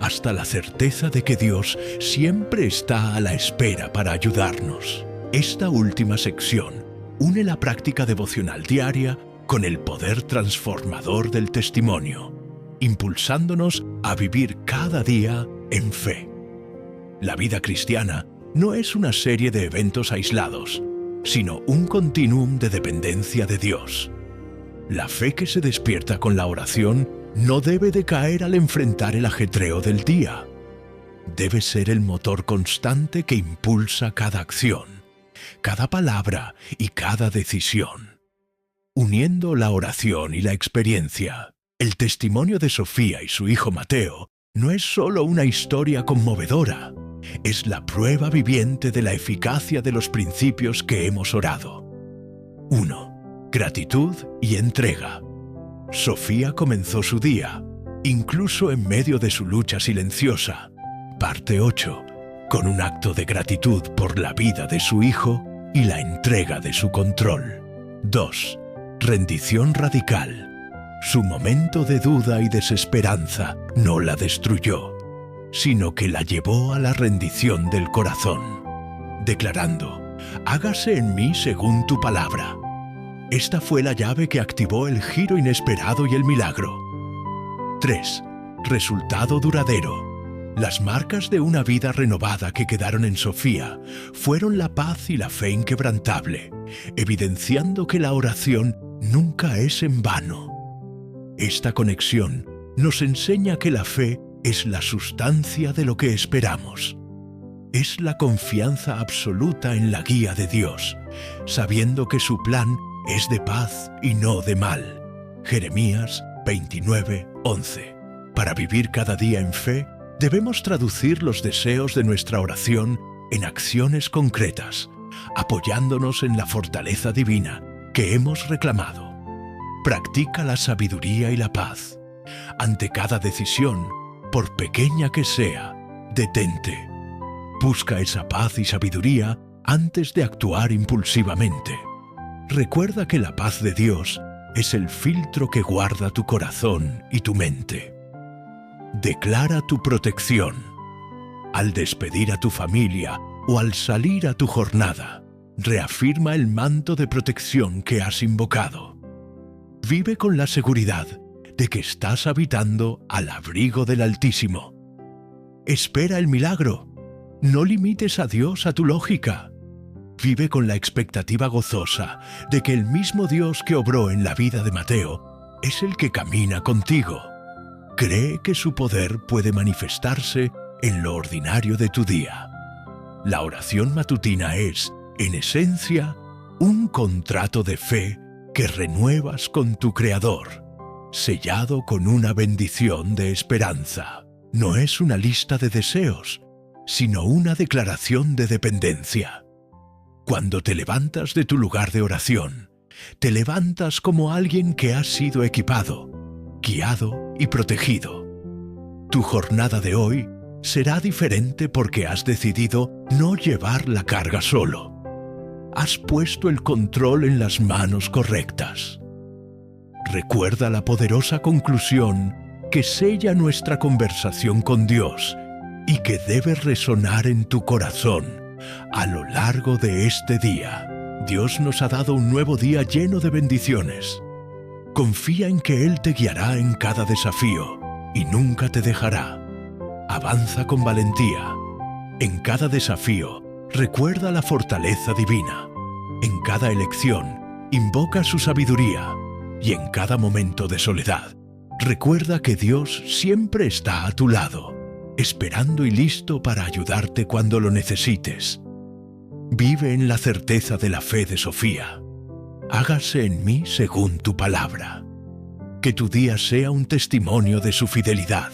hasta la certeza de que Dios siempre está a la espera para ayudarnos. Esta última sección une la práctica devocional diaria con el poder transformador del testimonio, impulsándonos a vivir cada día en fe. La vida cristiana no es una serie de eventos aislados, sino un continuum de dependencia de Dios. La fe que se despierta con la oración no debe decaer al enfrentar el ajetreo del día. Debe ser el motor constante que impulsa cada acción, cada palabra y cada decisión. Uniendo la oración y la experiencia, el testimonio de Sofía y su hijo Mateo no es solo una historia conmovedora, es la prueba viviente de la eficacia de los principios que hemos orado. 1. Gratitud y entrega. Sofía comenzó su día, incluso en medio de su lucha silenciosa. Parte 8. Con un acto de gratitud por la vida de su hijo y la entrega de su control. 2. Rendición radical. Su momento de duda y desesperanza no la destruyó, sino que la llevó a la rendición del corazón, declarando: «Hágase en mí según tu palabra». Esta fue la llave que activó el giro inesperado y el milagro. 3. Resultado duradero. Las marcas de una vida renovada que quedaron en Sofía fueron la paz y la fe inquebrantable, evidenciando que la oración nunca es en vano. Esta conexión nos enseña que la fe es la sustancia de lo que esperamos. Es la confianza absoluta en la guía de Dios, sabiendo que su plan es de paz y no de mal. Jeremías 29:11. Para vivir cada día en fe, debemos traducir los deseos de nuestra oración en acciones concretas, apoyándonos en la fortaleza divina que hemos reclamado. Practica la sabiduría y la paz. Ante cada decisión, por pequeña que sea, detente. Busca esa paz y sabiduría antes de actuar impulsivamente. Recuerda que la paz de Dios es el filtro que guarda tu corazón y tu mente. Declara tu protección. Al despedir a tu familia o al salir a tu jornada, reafirma el manto de protección que has invocado. Vive con la seguridad de que estás habitando al abrigo del Altísimo. Espera el milagro. No limites a Dios a tu lógica. Vive con la expectativa gozosa de que el mismo Dios que obró en la vida de Mateo es el que camina contigo. Cree que su poder puede manifestarse en lo ordinario de tu día. La oración matutina es, en esencia, Un contrato de fe que renuevas con tu Creador, sellado con una bendición de esperanza. No es una lista de deseos, sino una declaración de dependencia. Cuando te levantas de tu lugar de oración, te levantas como alguien que ha sido equipado, guiado y protegido. Tu jornada de hoy será diferente porque has decidido no llevar la carga solo. Has puesto el control en las manos correctas. Recuerda la poderosa conclusión que sella nuestra conversación con Dios y que debe resonar en tu corazón a lo largo de este día. Dios nos ha dado un nuevo día lleno de bendiciones. Confía en que Él te guiará en cada desafío y nunca te dejará. Avanza con valentía. En cada desafío, recuerda la fortaleza divina. En cada elección, invoca su sabiduría. Y en cada momento de soledad, recuerda que Dios siempre está a tu lado, esperando y listo para ayudarte cuando lo necesites. Vive en la certeza de la fe de Sofía. Hágase en mí según tu palabra. Que tu día sea un testimonio de su fidelidad.